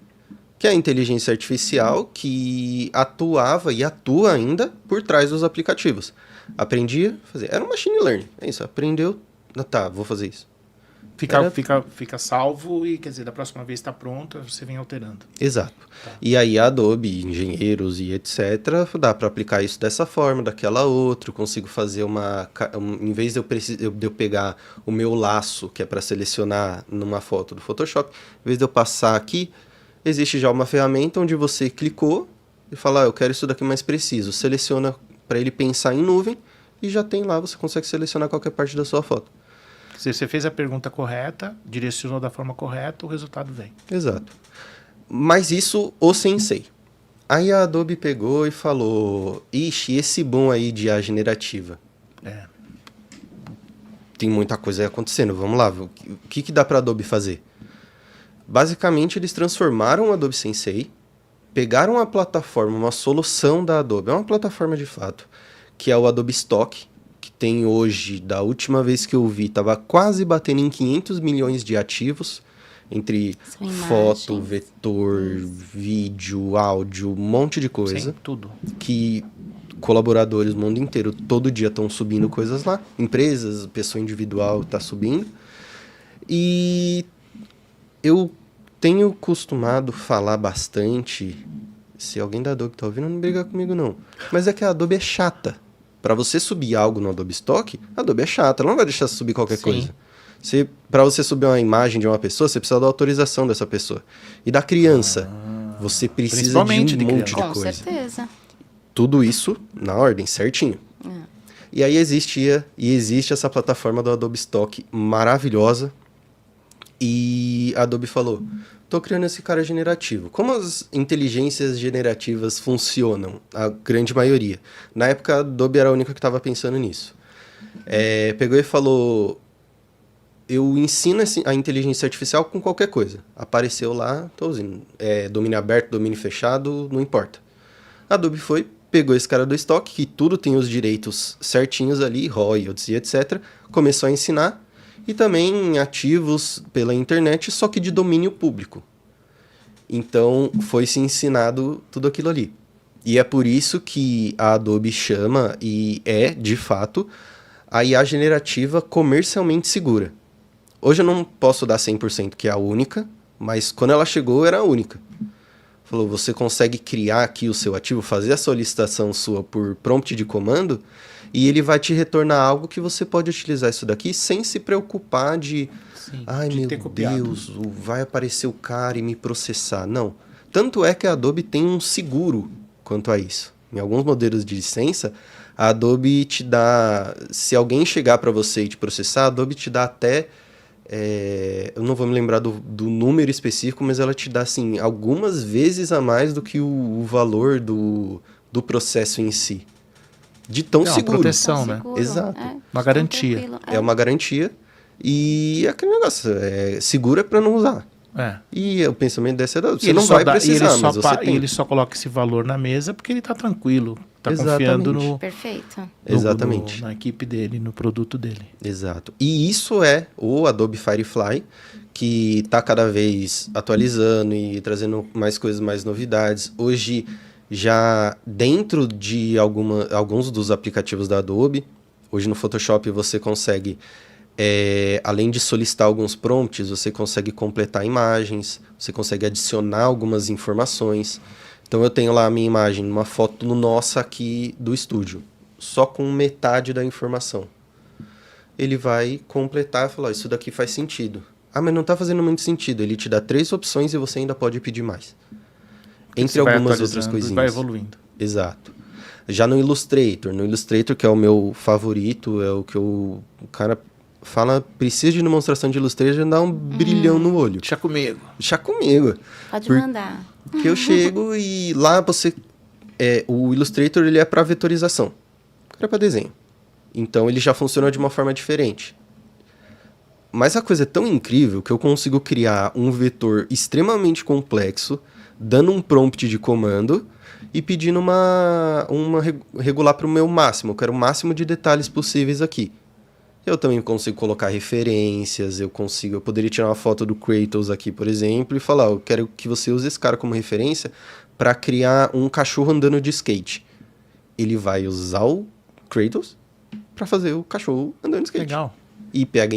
Speaker 3: que é a inteligência artificial que atuava e atua ainda por trás dos aplicativos. Aprendia, fazia. Era um machine learning. É isso, aprendeu, tá, vou fazer isso.
Speaker 1: Fica salvo e, quer dizer, da próxima vez está pronto, você vem alterando.
Speaker 3: Exato.
Speaker 1: Tá.
Speaker 3: E aí a Adobe, engenheiros e etc, dá para aplicar isso dessa forma, daquela outra, eu consigo fazer em vez de eu pegar o meu laço, que é para selecionar numa foto do Photoshop, em vez de eu passar aqui, existe já uma ferramenta onde você clicou e fala, eu quero isso daqui mais preciso, seleciona para ele pensar em nuvem e já tem lá, você consegue selecionar qualquer parte da sua foto.
Speaker 1: Se você fez a pergunta correta, direcionou da forma correta, o resultado vem.
Speaker 3: Exato. Mas isso, o Sensei. Aí a Adobe pegou e falou, ixi, esse boom aí de IA generativa. Tem muita coisa aí acontecendo, vamos lá, o que dá para a Adobe fazer? Basicamente, eles transformaram o Adobe Sensei, pegaram a plataforma, uma solução da Adobe, é uma plataforma de fato, que é o Adobe Stock, que tem hoje, da última vez que eu vi, estava quase batendo em 500 milhões de ativos, entre foto, vetor, vídeo, áudio, um monte de coisa.
Speaker 1: Sim, tudo.
Speaker 3: Que colaboradores do mundo inteiro todo dia estão subindo coisas lá. Empresas, pessoa individual está subindo. E eu tenho costumado falar bastante, se alguém da Adobe está ouvindo, não briga comigo não, mas é que a Adobe é chata. Para você subir algo no Adobe Stock, a Adobe é chata, ela não vai deixar você subir qualquer coisa. Para você subir uma imagem de uma pessoa, você precisa da autorização dessa pessoa. E da criança, você precisa de um monte de coisa.
Speaker 2: Com certeza.
Speaker 3: Tudo isso na ordem, certinho. E aí existe essa plataforma do Adobe Stock maravilhosa. E a Adobe falou, tô criando esse cara generativo. Como as inteligências generativas funcionam? A grande maioria. Na época, a Adobe era a única que estava pensando nisso. Pegou e falou, eu ensino a inteligência artificial com qualquer coisa. Apareceu lá, tô usando. Domínio aberto, domínio fechado, não importa. A Adobe pegou esse cara do estoque, que tudo tem os direitos certinhos ali, royalties e etc. Começou a ensinar. E também ativos pela internet, só que de domínio público. Então, foi-se ensinado tudo aquilo ali. E é por isso que a Adobe chama, e de fato, a IA generativa comercialmente segura. Hoje eu não posso dar 100% que é a única, mas quando ela chegou, era a única. Falou, você consegue criar aqui o seu ativo, fazer a solicitação sua por prompt de comando, e ele vai te retornar algo que você pode utilizar isso daqui sem se preocupar de meu Deus, vai aparecer o cara e me processar. Não. Tanto é que a Adobe tem um seguro quanto a isso. Em alguns modelos de licença, a Adobe te dá... Se alguém chegar para você e te processar, a Adobe te dá até... eu não vou me lembrar do número específico, mas ela te dá assim, algumas vezes a mais do que o valor do processo em si. De tão seguro.
Speaker 1: Uma proteção, né?
Speaker 3: Exato.
Speaker 1: Uma garantia.
Speaker 3: É uma garantia. E aquele negócio, segura para não usar. E o pensamento desse é, você não vai precisar, mas você tem.
Speaker 1: E ele só coloca esse valor na mesa porque ele está tranquilo. Está confiando no...
Speaker 2: Perfeito.
Speaker 3: Exatamente.
Speaker 1: Na equipe dele, no produto dele.
Speaker 3: Exato. E isso é o Adobe Firefly, que está cada vez atualizando e trazendo mais coisas, mais novidades. Hoje, já dentro de alguns dos aplicativos da Adobe, hoje no Photoshop você consegue, além de solicitar alguns prompts, você consegue completar imagens, você consegue adicionar algumas informações. Então eu tenho lá a minha imagem, uma foto nossa aqui do estúdio, só com metade da informação. Ele vai completar e falar, isso daqui faz sentido. Ah, mas não está fazendo muito sentido. Ele te dá 3 opções e você ainda pode pedir mais. Entre algumas outras coisinhas.
Speaker 1: Vai evoluindo.
Speaker 3: Exato. Já no Illustrator, que é o meu favorito, é o que o cara fala, precisa de demonstração de Illustrator, dá um brilhão no olho.
Speaker 1: Deixa comigo.
Speaker 2: Pode mandar.
Speaker 3: Porque eu chego e lá você... o Illustrator ele é para vetorização. É para desenho. Então ele já funciona de uma forma diferente. Mas a coisa é tão incrível que eu consigo criar um vetor extremamente complexo, dando um prompt de comando e pedindo regular para o meu máximo. Eu quero o máximo de detalhes possíveis aqui. Eu também consigo colocar referências, eu poderia tirar uma foto do Kratos aqui, por exemplo, e falar, eu quero que você use esse cara como referência para criar um cachorro andando de skate. Ele vai usar o Kratos para fazer o cachorro andando de skate.
Speaker 1: Legal.
Speaker 3: E pega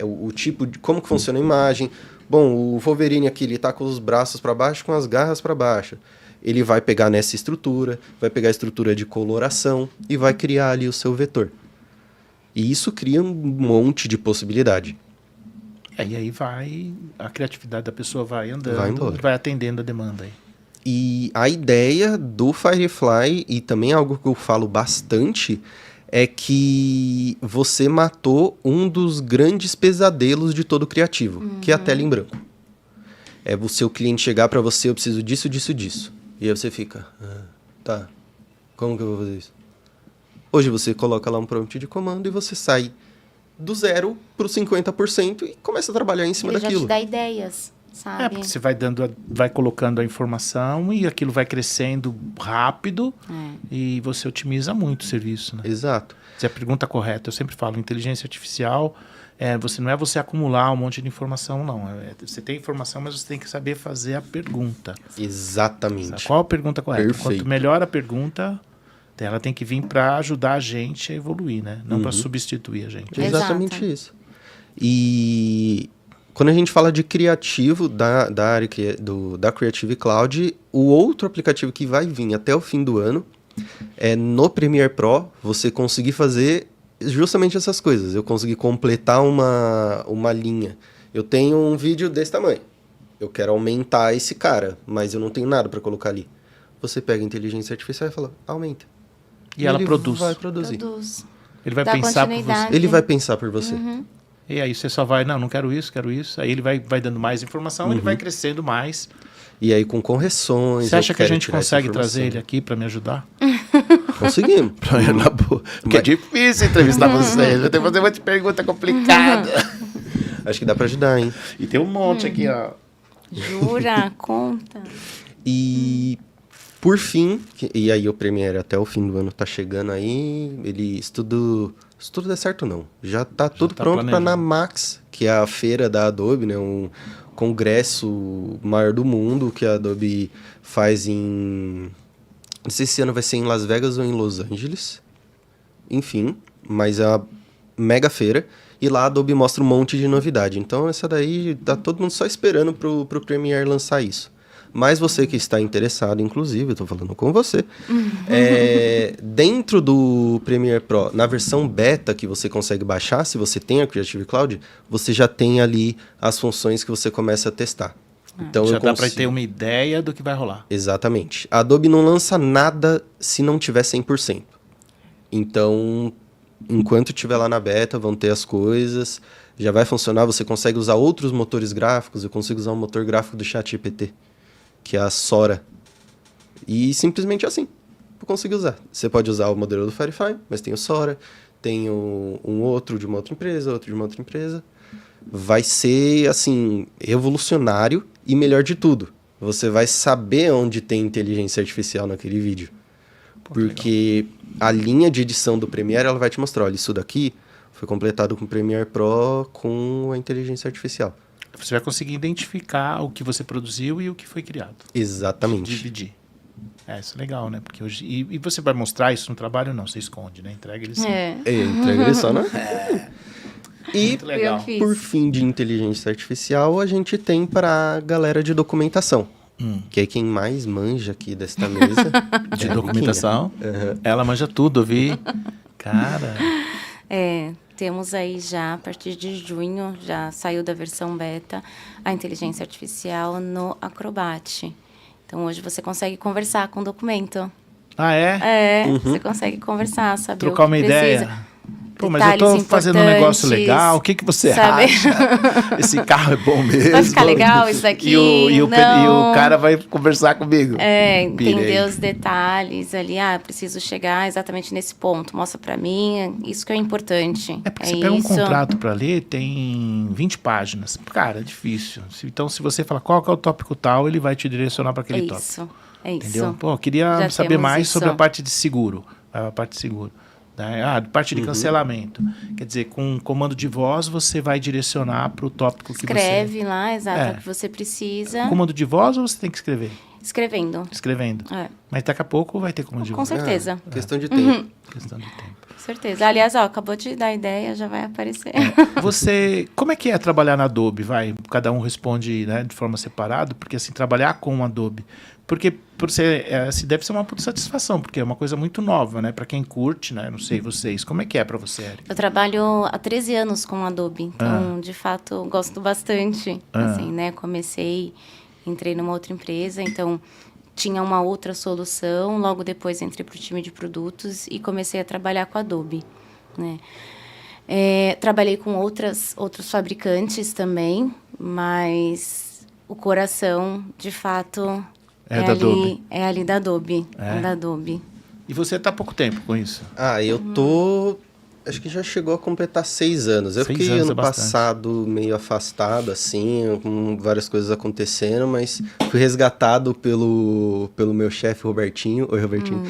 Speaker 3: o tipo de como que funciona a imagem. Bom, o Wolverine aqui, ele tá com os braços para baixo, com as garras para baixo. Ele vai pegar nessa estrutura, vai pegar a estrutura de coloração e vai criar ali o seu vetor. E isso cria um monte de possibilidade.
Speaker 1: E aí a criatividade da pessoa vai andando,
Speaker 3: Vai embora.
Speaker 1: vai atendendo a demanda aí.
Speaker 3: E a ideia do Firefly, e também algo que eu falo bastante, é que você matou um dos grandes pesadelos de todo criativo, que é a tela em branco. É o seu cliente chegar para você, eu preciso disso, disso, disso. E aí você fica, tá, como que eu vou fazer isso? Hoje você coloca lá um prompt de comando e você sai do 0 pro 50% e começa a trabalhar em cima
Speaker 2: Ele
Speaker 3: daquilo.
Speaker 2: já te dá ideias, sabe?
Speaker 1: Porque você vai colocando a informação e aquilo vai crescendo rápido e você otimiza muito o serviço, né?
Speaker 3: Exato.
Speaker 1: Se a pergunta correta, eu sempre falo, inteligência artificial, não é você acumular um monte de informação, não. Você tem informação, mas você tem que saber fazer a pergunta.
Speaker 3: Exatamente.
Speaker 1: Qual a pergunta correta?
Speaker 3: Perfeito.
Speaker 1: Quanto melhor a pergunta, ela tem que vir para ajudar a gente a evoluir, né? Não para substituir a gente.
Speaker 2: Exato.
Speaker 3: Exatamente isso. E quando a gente fala de criativo da área da Creative Cloud, o outro aplicativo que vai vir até o fim do ano é no Premiere Pro você conseguir fazer justamente essas coisas. Eu consegui completar uma linha. Eu tenho um vídeo desse tamanho. Eu quero aumentar esse cara, mas eu não tenho nada para colocar ali. Você pega a inteligência artificial e fala, aumenta.
Speaker 1: E ela
Speaker 3: ele
Speaker 1: produz.
Speaker 3: vai produzir.
Speaker 1: Ele vai
Speaker 2: Dá
Speaker 1: pensar por você.
Speaker 2: continuidade.
Speaker 3: Ele vai pensar por você.
Speaker 1: E aí você só vai, não quero isso, quero isso. Aí ele vai dando mais informação, ele vai crescendo mais.
Speaker 3: E aí com correções...
Speaker 1: Você acha
Speaker 3: eu
Speaker 1: que a
Speaker 3: quero
Speaker 1: gente
Speaker 3: tirar essa
Speaker 1: consegue
Speaker 3: informação.
Speaker 1: trazer ele aqui para me ajudar?
Speaker 3: Conseguimos.
Speaker 1: Porque é difícil entrevistar vocês. Eu tenho que fazer uma pergunta complicada.
Speaker 3: Acho que dá pra ajudar, hein?
Speaker 1: E tem um monte aqui, ó.
Speaker 2: Jura? Conta.
Speaker 3: E por fim, e aí o Premiere até o fim do ano tá chegando aí, se tudo der certo não, já tá tudo
Speaker 1: tá
Speaker 3: pronto para
Speaker 1: planejado.
Speaker 3: na Max, que é a feira da Adobe, né, um congresso maior do mundo que a Adobe faz não sei se esse ano vai ser em Las Vegas ou em Los Angeles, enfim, mas é uma mega feira. E lá a Adobe mostra um monte de novidade. Então essa daí tá todo mundo só esperando pro Premiere lançar isso. Mas você que está interessado, inclusive, eu tô falando com você, dentro do Premiere Pro, na versão beta que você consegue baixar, se você tem a Creative Cloud, você já tem ali as funções que você começa a testar. Então
Speaker 1: Já
Speaker 3: eu
Speaker 1: dá para
Speaker 3: consigo...
Speaker 1: ter uma ideia do que vai rolar.
Speaker 3: Exatamente. A Adobe não lança nada se não tiver 100%. Então, enquanto estiver lá na beta, vão ter as coisas, já vai funcionar, você consegue usar outros motores gráficos, eu consigo usar um motor gráfico do ChatGPT, que é a Sora. E simplesmente assim, eu consigo usar. Você pode usar o modelo do Firefly, mas tem o Sora, tem um outro de uma outra empresa, outro de uma outra empresa. Vai ser, assim, revolucionário e melhor de tudo. Você vai saber onde tem inteligência artificial naquele vídeo. Porque a linha de edição do Premiere, ela vai te mostrar, olha, isso daqui foi completado com o Premiere Pro com a inteligência artificial.
Speaker 1: Você vai conseguir identificar o que você produziu e o que foi criado.
Speaker 3: Exatamente.
Speaker 1: Dividir. Isso é legal, né? Porque hoje... E você vai mostrar isso no trabalho? Não, você esconde, né? Entrega ele sim.
Speaker 3: Entrega ele só, né? E,
Speaker 1: Muito legal.
Speaker 3: por fim de inteligência artificial, a gente tem para a galera de documentação. Que é quem mais manja aqui desta mesa.
Speaker 1: De documentação. Ela manja tudo, eu vi. Cara...
Speaker 2: Temos aí já, a partir de junho, já saiu da versão beta, a inteligência artificial no Acrobat. Então, hoje você consegue conversar com o documento.
Speaker 1: Ah, é?
Speaker 2: Você consegue conversar, saber
Speaker 1: Trocar
Speaker 2: o que
Speaker 1: uma
Speaker 2: precisa.
Speaker 1: ideia. Pô, mas eu tô
Speaker 2: Detalhes
Speaker 1: fazendo um negócio
Speaker 2: importantes,
Speaker 1: legal, o que você
Speaker 2: sabe?
Speaker 1: acha? Esse carro é bom mesmo?
Speaker 2: Vai ficar legal isso daqui?
Speaker 1: E o
Speaker 2: Não.
Speaker 1: cara vai conversar comigo.
Speaker 2: Entender
Speaker 1: Pirei.
Speaker 2: os detalhes ali. Preciso chegar exatamente nesse ponto. Mostra pra mim, isso que é importante.
Speaker 1: Porque você pega um contrato pra ler, tem 20 páginas. Cara, é difícil. Então, se você falar qual que é o tópico tal, ele vai te direcionar para aquele tópico.
Speaker 2: É isso.
Speaker 1: Entendeu? Pô, queria
Speaker 2: Já
Speaker 1: saber
Speaker 2: temos
Speaker 1: mais
Speaker 2: isso.
Speaker 1: sobre a parte de seguro. A parte de seguro. Tá? Parte de cancelamento. Quer dizer, com um comando de voz, você vai direcionar para o tópico que você...
Speaker 2: Escreve lá, exato, o que você precisa.
Speaker 1: Comando de voz ou você tem que escrever?
Speaker 2: Escrevendo.
Speaker 1: Escrevendo.
Speaker 2: É.
Speaker 1: Mas daqui a pouco vai ter comando de
Speaker 2: Com
Speaker 1: voz.
Speaker 2: certeza.
Speaker 3: Questão de tempo.
Speaker 1: Questão de tempo.
Speaker 2: Com certeza. Aliás, acabou de dar ideia, já vai aparecer.
Speaker 1: Você, como é que é trabalhar na Adobe? Cada um responde, né, de forma separada, porque assim, trabalhar com o Adobe, porque por ser, assim, deve ser uma puta satisfação, porque é uma coisa muito nova, né, para quem curte, né, não sei vocês, como é que é para você, Érica?
Speaker 2: Eu trabalho há 13 anos com o Adobe, então, de fato, gosto bastante, assim, né, entrei numa outra empresa, então tinha uma outra solução, logo depois entrei para o time de produtos e comecei a trabalhar com a Adobe, né. Trabalhei com outros fabricantes também, mas o coração, de fato, é ali da Adobe. É da Adobe.
Speaker 1: E você está há pouco tempo com isso?
Speaker 3: Eu tô... Acho que já chegou a completar 6 anos. Eu fiquei ano passado meio afastado, assim, com várias coisas acontecendo, mas fui resgatado pelo meu chefe, Robertinho. Oi, Robertinho.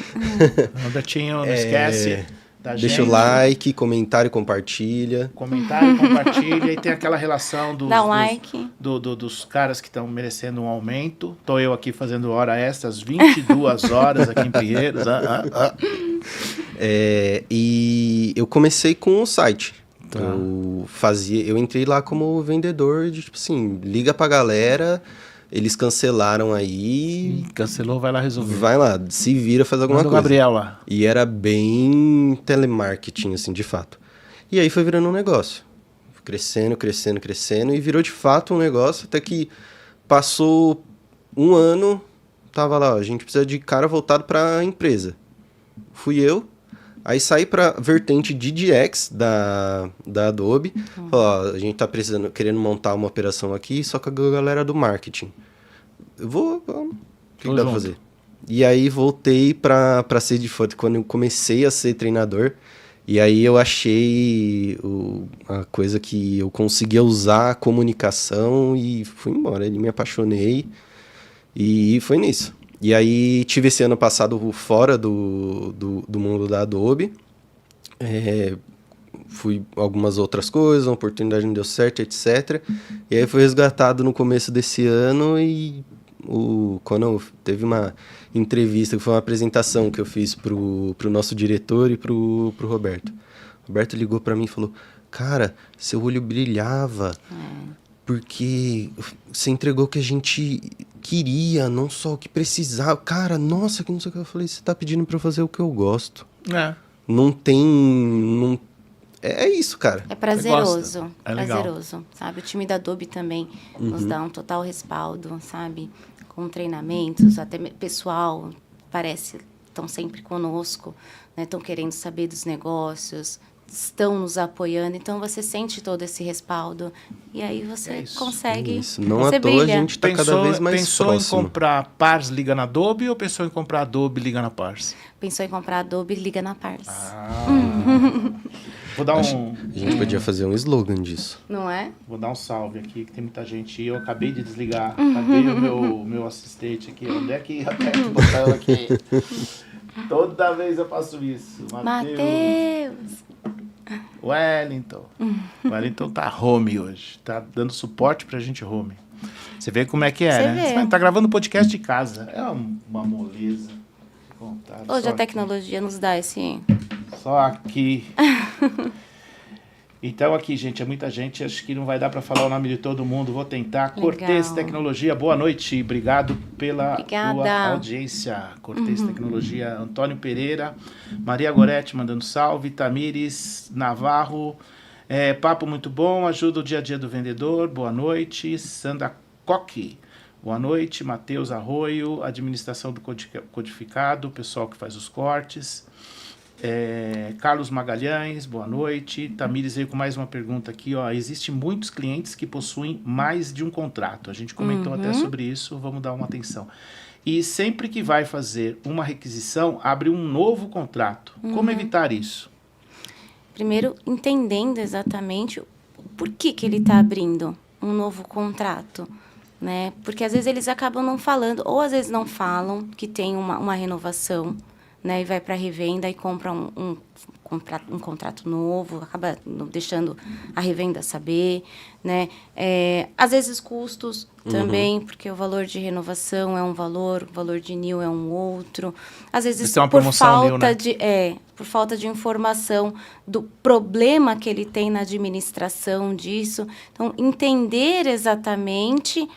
Speaker 1: Robertinho, não esquece...
Speaker 3: Deixa o like, comentário, compartilha.
Speaker 1: Comentário, compartilha. E tem aquela relação
Speaker 2: dá um like.
Speaker 1: Dos caras que estão merecendo um aumento. Estou eu aqui fazendo hora extra, às 22 horas aqui em Pinheiros.
Speaker 3: E eu comecei com o site. Eu entrei lá como vendedor de, tipo assim, liga pra galera... Eles cancelaram aí...
Speaker 1: Cancelou, vai lá resolver.
Speaker 3: Vai lá, se vira, faz alguma coisa.
Speaker 1: Gabriel lá.
Speaker 3: E era bem telemarketing, assim, de fato. E aí foi virando um negócio. Crescendo, crescendo, crescendo. E virou de fato um negócio, até que passou um ano, tava lá, a gente precisa de cara voltado pra empresa. Fui eu. Aí saí pra vertente de DX da Adobe. Falei, a gente tá querendo montar uma operação aqui, só com a galera do marketing. O que dá pra fazer? E aí voltei pra ser de foto, quando eu comecei a ser treinador. E aí eu achei a coisa que eu conseguia usar a comunicação e fui embora. Me apaixonei e foi nisso. E aí, tive esse ano passado fora do mundo da Adobe. Fui algumas outras coisas, a oportunidade não deu certo, etc. E aí, fui resgatado no começo desse ano e quando teve uma entrevista, que foi uma apresentação que eu fiz pro nosso diretor e pro Roberto. O Roberto ligou para mim e falou, cara, seu olho brilhava... Porque você entregou o que a gente queria, não só o que precisava. Cara, nossa, que não sei o que. Eu falei, você tá pedindo pra eu fazer o que eu gosto. Não tem... É isso, cara.
Speaker 2: É prazeroso.
Speaker 1: É legal.
Speaker 2: Prazeroso, sabe? O time da Adobe também nos dá um total respaldo, sabe? Com treinamentos, até pessoal, estão sempre conosco, né? Estão querendo saber dos negócios, estão nos apoiando, então você sente todo esse respaldo e aí você consegue.
Speaker 3: Isso. Não à toa a gente está cada vez mais
Speaker 1: pensou
Speaker 3: próximo.
Speaker 1: Em comprar Pars, liga na Adobe, ou pensou em comprar Adobe, liga na Pars?
Speaker 2: Pensou em comprar Adobe, liga na Pars.
Speaker 1: Vou dar
Speaker 3: A gente podia fazer um slogan disso.
Speaker 2: Não é?
Speaker 1: Vou dar um salve aqui, que tem muita gente. Eu acabei de desligar. Cadê o meu assistente aqui? Onde é que aperta o botão aqui? Toda vez eu faço isso.
Speaker 2: Matheus!
Speaker 1: Wellington. Wellington tá home hoje. Tá dando suporte pra gente home. Você vê como é que é, né? Você tá gravando podcast de casa. É uma moleza.
Speaker 2: Hoje a tecnologia nos dá esse...
Speaker 1: Só aqui. Então aqui, gente, é muita gente. Acho que não vai dar para falar o nome de todo mundo. Vou tentar.
Speaker 2: Legal.
Speaker 1: Cortez Tecnologia, boa noite. Obrigado pela tua audiência. Cortez Tecnologia, Antônio Pereira, Maria Goretti mandando salve, Tamires Navarro. Papo muito bom, ajuda o dia a dia do vendedor. Boa noite. Sandra Coque. Boa noite. Matheus Arroio, administração do codificado, pessoal que faz os cortes. Carlos Magalhães, boa noite. Tamires veio com mais uma pergunta aqui. Existem muitos clientes que possuem mais de um contrato. A gente comentou até sobre isso, vamos dar uma atenção. E sempre que vai fazer uma requisição, abre um novo contrato. Como evitar isso?
Speaker 2: Primeiro, entendendo exatamente por que ele está abrindo um novo contrato. Né? Porque às vezes eles acabam não falando, ou às vezes não falam que tem uma renovação, né? E vai para revenda e compra um contrato novo, acaba não deixando a revenda saber, né? Às vezes custos também, porque o valor de renovação é um valor, o valor de new é um outro. Às vezes
Speaker 1: tem uma
Speaker 2: por
Speaker 1: promoção new,
Speaker 2: falta
Speaker 1: né?
Speaker 2: por falta de informação do problema que ele tem na administração disso. Então, entender exatamente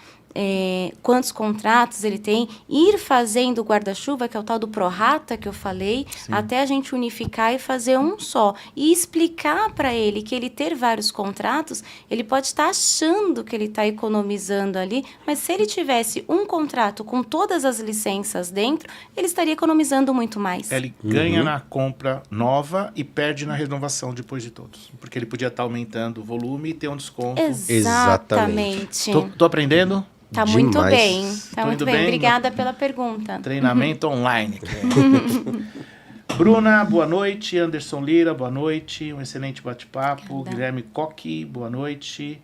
Speaker 2: quantos contratos ele tem, ir fazendo o guarda-chuva, que é o tal do prorata que eu falei, até a gente unificar e fazer um só. E explicar para ele que ele ter vários contratos, ele pode estar achando que ele está economizando ali, mas se ele tivesse um contrato com todas as licenças dentro, ele estaria economizando muito mais.
Speaker 1: Ele ganha na compra nova e perde na renovação depois de todos. Porque ele podia estar aumentando o volume e ter um desconto.
Speaker 2: Exatamente.
Speaker 1: Tô aprendendo?
Speaker 2: Tá muito
Speaker 3: Demais.
Speaker 2: bem. Tá
Speaker 1: Tô
Speaker 2: muito
Speaker 1: indo
Speaker 2: bem.
Speaker 1: bem?
Speaker 2: Obrigada pela pergunta.
Speaker 1: Treinamento online. Bruna, boa noite. Anderson Lira, boa noite. Um excelente bate-papo.
Speaker 2: Obrigada.
Speaker 1: Guilherme Coque, boa noite.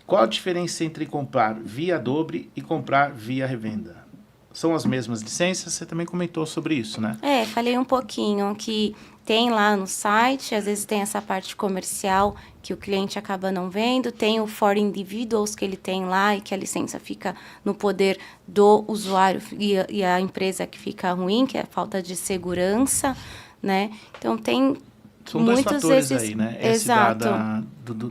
Speaker 1: Qual a diferença entre comprar via Adobe e comprar via revenda? São as mesmas licenças? Você também comentou sobre isso, né?
Speaker 2: Falei um pouquinho que tem lá no site, às vezes tem essa parte comercial que o cliente acaba não vendo, tem o for individuals que ele tem lá e que a licença fica no poder do usuário e a empresa que fica ruim, que é a falta de segurança, né? Então, tem
Speaker 1: São dois
Speaker 2: muitos
Speaker 1: fatores
Speaker 2: esses...
Speaker 1: aí, né? Esse
Speaker 2: Exato.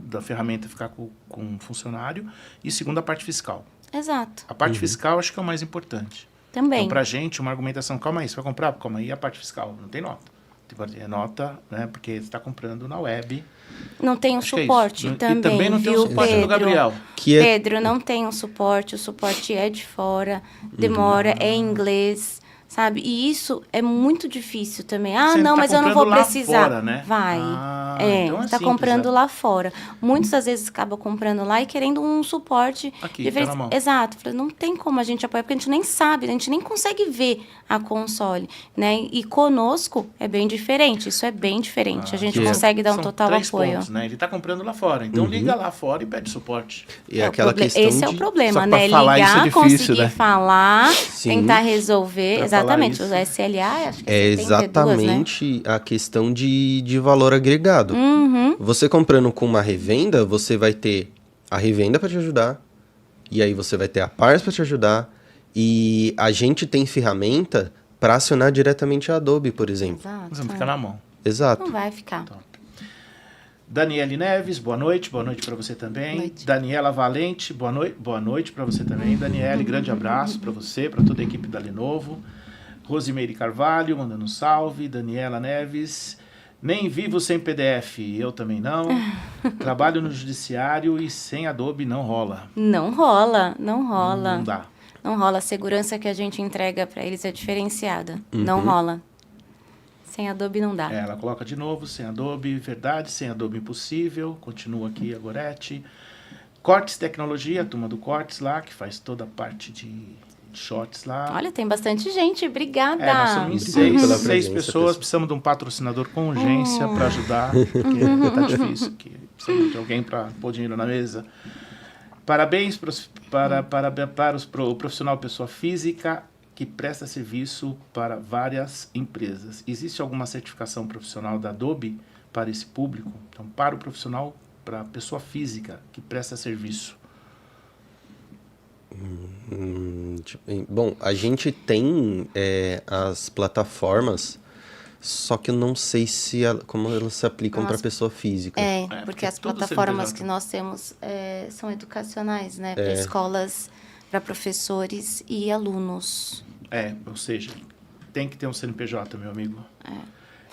Speaker 1: da ferramenta ficar com o funcionário e segundo a parte fiscal.
Speaker 2: Exato.
Speaker 1: A parte fiscal acho que é o mais importante.
Speaker 2: Também.
Speaker 1: Então, pra gente, uma argumentação, calma aí, você vai comprar? Calma aí, a parte fiscal, não tem nota. É nota, né? Porque você está comprando na web.
Speaker 2: Não tem um
Speaker 1: Acho que é
Speaker 2: suporte
Speaker 1: isso.
Speaker 2: também,
Speaker 1: E também não tem
Speaker 2: viu,
Speaker 1: o suporte do
Speaker 2: Pedro?
Speaker 1: Gabriel.
Speaker 2: Pedro, não tem um suporte, o suporte é de fora, demora, é em inglês, sabe? E isso é muito difícil também.
Speaker 1: Você
Speaker 2: Não,
Speaker 1: tá
Speaker 2: mas eu não vou
Speaker 1: comprando lá
Speaker 2: precisar.
Speaker 1: fora, né?
Speaker 2: Vai.
Speaker 1: Então é
Speaker 2: Tá
Speaker 1: simples,
Speaker 2: comprando
Speaker 1: né?
Speaker 2: lá fora. Muitos, às vezes, acabam comprando lá e querendo um suporte.
Speaker 1: Aqui, tá na mão.
Speaker 2: Exato. Falei, não tem como a gente apoiar, porque a gente nem sabe, a gente nem consegue ver a console, né? E conosco é bem diferente, isso é bem diferente. A gente consegue dar um
Speaker 1: São
Speaker 2: total
Speaker 1: 3
Speaker 2: apoio.
Speaker 1: pontos, né? Ele está comprando lá fora. Então liga lá fora e pede suporte.
Speaker 3: E aquela questão
Speaker 2: Esse é o
Speaker 3: de...
Speaker 2: problema,
Speaker 1: Só que pra
Speaker 2: né?
Speaker 1: falar isso é
Speaker 2: Ligar,
Speaker 1: difícil,
Speaker 2: conseguir
Speaker 1: né?
Speaker 2: falar,
Speaker 3: Sim.
Speaker 2: tentar resolver.
Speaker 1: Pra
Speaker 2: Exatamente.
Speaker 1: falar
Speaker 2: O
Speaker 1: isso.
Speaker 2: SLA, acho que
Speaker 3: É
Speaker 2: 72,
Speaker 3: exatamente a questão de valor agregado. Você comprando com uma revenda, você vai ter a revenda para te ajudar, e aí você vai ter a Pars para te ajudar, e a gente tem ferramenta para acionar diretamente a Adobe, por exemplo.
Speaker 2: Exato.
Speaker 1: Você fica na mão.
Speaker 3: Exato.
Speaker 2: Não vai ficar.
Speaker 1: Daniele Neves, boa noite para você também.
Speaker 2: Boa noite.
Speaker 1: Daniela Valente, boa noite para você também. Daniele, grande abraço para você, para toda a equipe da Lenovo. Rosimeire Carvalho, mandando um salve. Daniela Neves, nem vivo sem PDF, eu também não. Trabalho no judiciário e sem Adobe não rola.
Speaker 2: Não rola, não rola.
Speaker 1: Não dá.
Speaker 2: Não rola. A segurança que a gente entrega para eles é diferenciada. Não rola. Sem Adobe não dá.
Speaker 1: Ela coloca de novo, sem Adobe, verdade, sem Adobe impossível. Continua aqui a Gorete. Cortes Tecnologia, a turma do Cortes lá, que faz toda a parte de shots lá.
Speaker 2: Olha, tem bastante gente. Obrigada.
Speaker 1: Nós somos
Speaker 3: Obrigado pela
Speaker 1: seis
Speaker 3: presença,
Speaker 1: pessoas,
Speaker 3: pessoal.
Speaker 1: precisamos de um patrocinador com urgência para ajudar, porque tá difícil aqui. Precisamos de alguém para pôr dinheiro na mesa. Parabéns para o profissional pessoa física que presta serviço para várias empresas. Existe alguma certificação profissional da Adobe para esse público? Então, para o profissional, para a pessoa física que presta serviço.
Speaker 3: Bom, a gente tem as plataformas, só que eu não sei como elas se aplicam para pessoa física.
Speaker 2: Porque
Speaker 1: porque
Speaker 2: as
Speaker 1: tudo
Speaker 2: plataformas
Speaker 1: CNPJ.
Speaker 2: que nós temos são educacionais, né? Para escolas, para professores e alunos.
Speaker 1: Ou seja, tem que ter um CNPJ, meu amigo.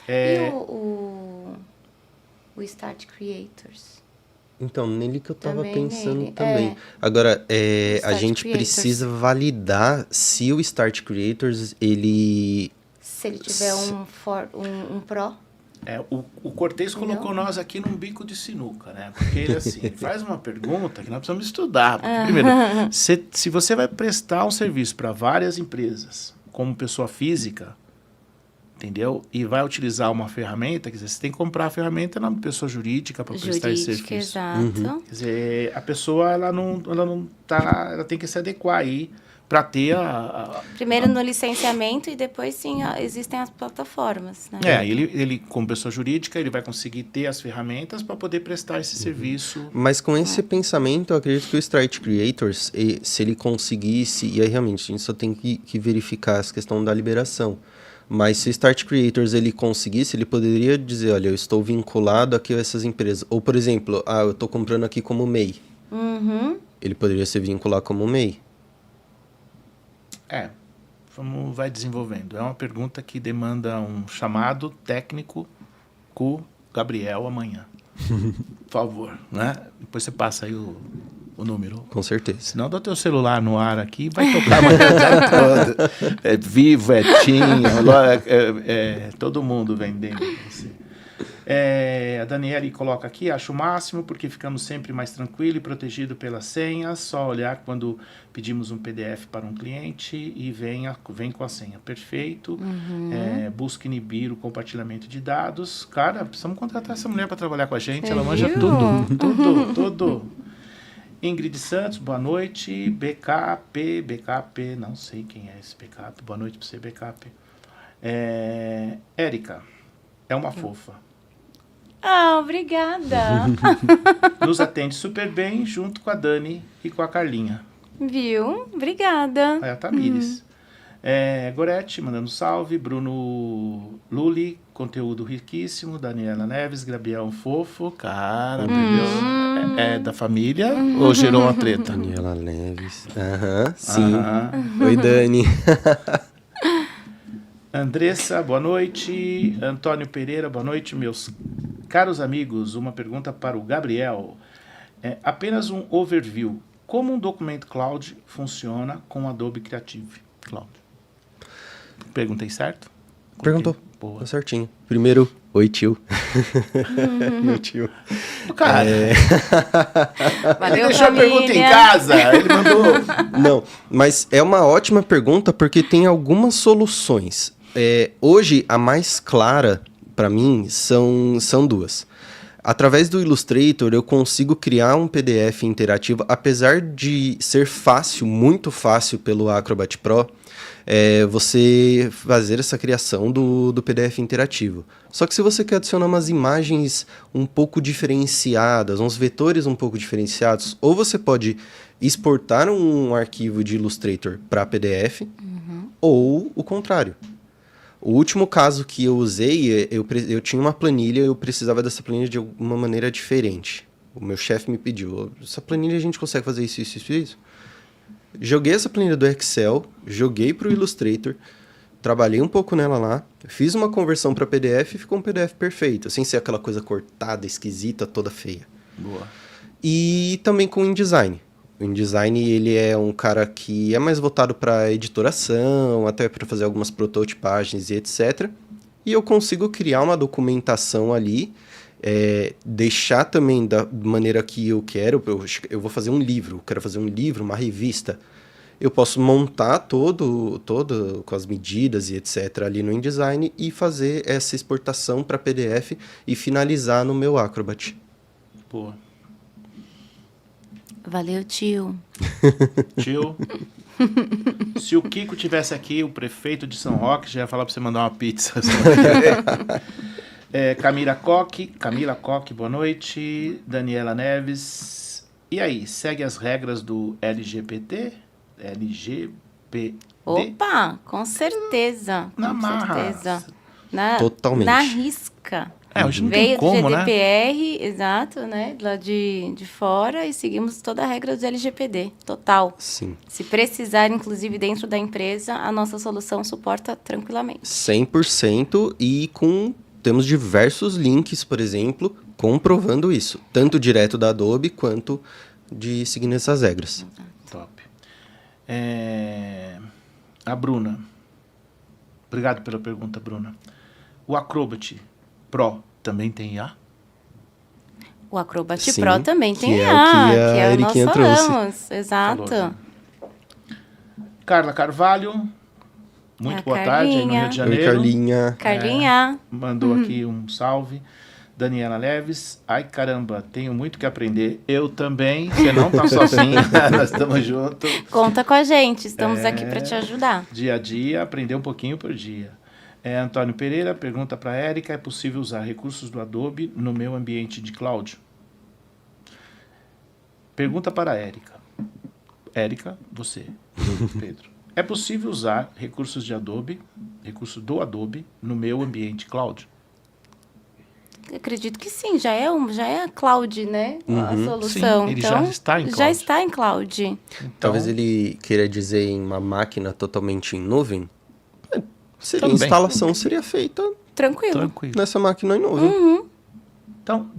Speaker 2: E o Start Creators?
Speaker 3: Então, nele que eu tava
Speaker 2: Também
Speaker 3: pensando
Speaker 2: nele,
Speaker 3: também. Agora, a
Speaker 2: Start
Speaker 3: gente
Speaker 2: Creators.
Speaker 3: precisa validar se o Start Creators, ele...
Speaker 2: Se ele tiver um Pro.
Speaker 1: O Cortez colocou nós aqui num bico de sinuca, né? Porque ele, assim, faz uma pergunta que nós precisamos estudar. Porque, primeiro, se você vai prestar um serviço para várias empresas, como pessoa física, entendeu? E vai utilizar uma ferramenta, quer dizer, você tem que comprar a ferramenta na pessoa jurídica para prestar esse serviço.
Speaker 2: Exato.
Speaker 1: Quer dizer, a pessoa, ela não tá, ela tem que se adequar aí para ter
Speaker 2: Primeiro no licenciamento e depois sim existem as plataformas, né?
Speaker 1: Ele como pessoa jurídica, ele vai conseguir ter as ferramentas para poder prestar esse serviço.
Speaker 3: Mas com esse pensamento, eu acredito que o Start Creators, se ele conseguisse, e aí realmente a gente só tem que verificar essa questão da liberação, mas se o Start Creators ele conseguisse, ele poderia dizer, olha, eu estou vinculado aqui a essas empresas. Ou, por exemplo, eu estou comprando aqui como MEI. Ele poderia se vincular como MEI.
Speaker 1: Vai desenvolvendo. É uma pergunta que demanda um chamado técnico com o Gabriel amanhã. Por favor, né? Depois você passa aí o número.
Speaker 3: Com certeza.
Speaker 1: Senão dá teu celular no ar aqui vai tocar amanhã toda. É Vivo, é TIM, todo mundo vendendo você. A Daniele coloca aqui, acho o máximo porque ficamos sempre mais tranquilo e protegido pelas senhas, só olhar quando pedimos um PDF para um cliente e vem com a senha. Perfeito. Busca inibir o compartilhamento de dados. Cara, precisamos contratar essa mulher para trabalhar com a gente, ela manja tudo. Ingrid Santos, boa noite. BKP, não sei quem é esse BKP. Boa noite para você, BKP. Érica, é uma fofa.
Speaker 2: Obrigada.
Speaker 1: Nos atende super bem, junto com a Dani e com a Carlinha.
Speaker 2: Viu? Obrigada.
Speaker 1: A Tamires. Gorete, mandando salve. Bruno Luli, conteúdo riquíssimo. Daniela Neves, Gabriel um fofo. Cara, entendeu? É da família ou gerou uma treta?
Speaker 3: Daniela Neves. Sim. Oi, Dani.
Speaker 1: Andressa, boa noite. Antônio Pereira, boa noite, meus caros amigos. Uma pergunta para o Gabriel. Apenas um overview. Como um Document Cloud funciona com Adobe Creative Cloud? Perguntei certo?
Speaker 3: Perguntou.
Speaker 1: Boa.
Speaker 3: Tá certinho. Primeiro, oi, tio. Meu tio.
Speaker 1: Cara,
Speaker 2: Valeu,
Speaker 1: ele deixou
Speaker 2: família.
Speaker 1: a pergunta em casa. Ele mandou...
Speaker 3: Não, mas é uma ótima pergunta porque tem algumas soluções. Hoje, a mais clara para mim são duas. Através do Illustrator, eu consigo criar um PDF interativo, apesar de ser fácil, muito fácil pelo Acrobat Pro, você fazer essa criação do PDF interativo. Só que se você quer adicionar umas imagens um pouco diferenciadas, uns vetores um pouco diferenciados, ou você pode exportar um arquivo de Illustrator para PDF, ou o contrário. O último caso que eu usei, eu tinha uma planilha, eu precisava dessa planilha de alguma maneira diferente. O meu chefe me pediu, essa planilha a gente consegue fazer isso. Joguei essa planilha do Excel, joguei para o Illustrator, trabalhei um pouco nela lá, fiz uma conversão para PDF e ficou um PDF perfeito, sem ser aquela coisa cortada, esquisita, toda feia.
Speaker 1: Boa.
Speaker 3: E também com o InDesign. O InDesign, ele é um cara que é mais voltado para editoração, até para fazer algumas prototipagens e etc. E eu consigo criar uma documentação ali, deixar também da maneira que eu quero. Eu vou fazer um livro, eu quero fazer um livro, uma revista. Eu posso montar todo com as medidas e etc. ali no InDesign e fazer essa exportação para PDF e finalizar no meu Acrobat.
Speaker 1: Boa.
Speaker 2: Valeu, tio.
Speaker 1: Tio. Se o Kiko tivesse aqui, o prefeito de São Roque, já ia falar para você mandar uma pizza. Camila Coque, boa noite. Daniela Neves. E aí, segue as regras do LGPD?
Speaker 2: Opa, com certeza.
Speaker 1: Na
Speaker 2: com
Speaker 1: marra.
Speaker 2: certeza.
Speaker 3: Totalmente.
Speaker 2: Na risca.
Speaker 1: Hoje não
Speaker 2: Veio
Speaker 1: tem como,
Speaker 2: do
Speaker 1: né?
Speaker 2: GDPR, exato, né? Lá de fora e seguimos toda a regra do LGPD, total.
Speaker 3: Sim.
Speaker 2: Se precisar, inclusive dentro da empresa, a nossa solução suporta tranquilamente.
Speaker 3: 100% e temos diversos links, por exemplo, comprovando isso. Tanto direto da Adobe quanto de seguindo essas regras.
Speaker 1: Top. A Bruna. Obrigado pela pergunta, Bruna. O Acrobat Pro também tem IA?
Speaker 2: O Acrobat
Speaker 3: Sim,
Speaker 2: Pro também tem
Speaker 3: que é
Speaker 2: IA,
Speaker 3: o que a
Speaker 2: que é o nós
Speaker 3: Eriquinha trouxe.
Speaker 2: falamos. Exato.
Speaker 1: Falou. Carla Carvalho. Muito
Speaker 2: A
Speaker 1: boa tarde aí no
Speaker 2: Carlinha.
Speaker 1: Rio de
Speaker 3: Oi,
Speaker 1: Janeiro.
Speaker 3: Carlinha.
Speaker 2: Carlinha.
Speaker 1: Mandou aqui um salve. Daniela Leves, ai caramba, tenho muito que aprender. Eu também, você não tá sozinha, nós estamos juntos.
Speaker 2: Conta com a gente, estamos aqui para te ajudar.
Speaker 1: Dia a dia, aprender um pouquinho por dia. Antônio Pereira pergunta para a Érica, é possível usar recursos do Adobe no meu ambiente de cloud? Pergunta para a Érica. Érica, você, Pedro. É possível usar recursos do Adobe no meu ambiente cloud?
Speaker 2: Eu acredito que sim, já é a cloud, né? A solução.
Speaker 1: Sim, ele
Speaker 2: então,
Speaker 1: já está em cloud.
Speaker 2: Já está em cloud.
Speaker 1: Então,
Speaker 3: Talvez ele queira dizer em uma máquina totalmente em nuvem. Seria a
Speaker 1: Também.
Speaker 3: instalação seria feita
Speaker 2: Tranquilo.
Speaker 3: nessa máquina em nuvem.
Speaker 1: Então,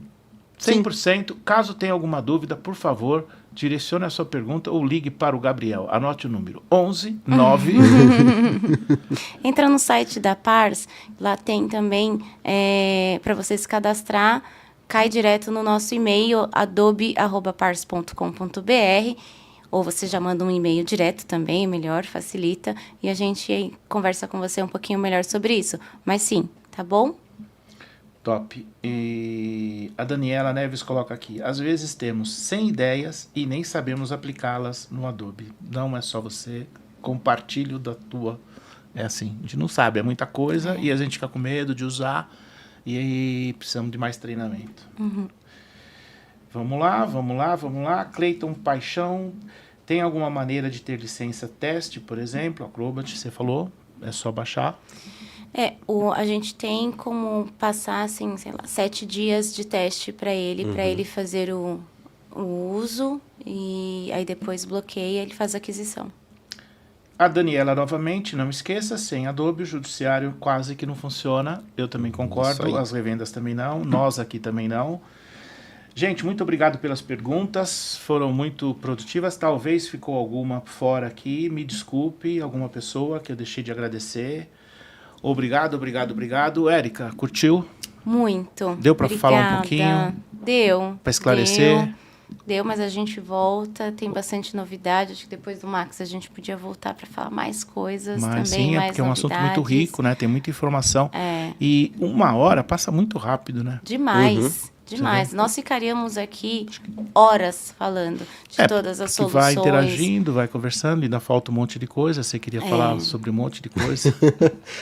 Speaker 1: 100%. Caso tenha alguma dúvida, por favor, direcione a sua pergunta ou ligue para o Gabriel. Anote o número 11 9.
Speaker 2: Entra no site da Pars, lá tem também para você se cadastrar, cai direto no nosso e-mail adobe@pars.com.br, ou você já manda um e-mail direto também, melhor, facilita, e a gente conversa com você um pouquinho melhor sobre isso. Mas sim, tá bom?
Speaker 1: Top. E a Daniela Neves coloca aqui. Às vezes temos 100 ideias e nem sabemos aplicá-las no Adobe. Não é só você. Compartilho da tua. É assim, a gente não sabe, é muita coisa e a gente fica com medo de usar e aí precisamos de mais treinamento. Vamos lá. Cleiton Paixão. Tem alguma maneira de ter licença teste, por exemplo? Acrobat, você falou. É só baixar.
Speaker 2: A gente tem como passar, assim, 7 dias de teste para ele fazer o uso, e aí depois bloqueia, ele faz a aquisição.
Speaker 1: A Daniela, novamente, não esqueça, sem Adobe, o judiciário quase que não funciona. Eu também concordo, as revendas também não, nós aqui também não. Gente, muito obrigado pelas perguntas, foram muito produtivas. Talvez ficou alguma fora aqui, me desculpe, alguma pessoa que eu deixei de agradecer. Obrigado. Érica, curtiu?
Speaker 2: Muito.
Speaker 1: Deu para falar um pouquinho?
Speaker 2: Deu.
Speaker 1: Para esclarecer?
Speaker 2: Deu, mas a gente volta, tem bastante novidade. Acho que depois do Max a gente podia voltar para falar mais coisas também,
Speaker 1: sim,
Speaker 2: mais
Speaker 1: porque é um assunto muito rico, né? Tem muita informação. E 1 hora passa muito rápido, né?
Speaker 2: Demais. Nós ficaríamos aqui horas falando de todas as soluções.
Speaker 1: Vai interagindo, vai conversando, ainda falta um monte de coisa. Você queria falar sobre um monte de coisa.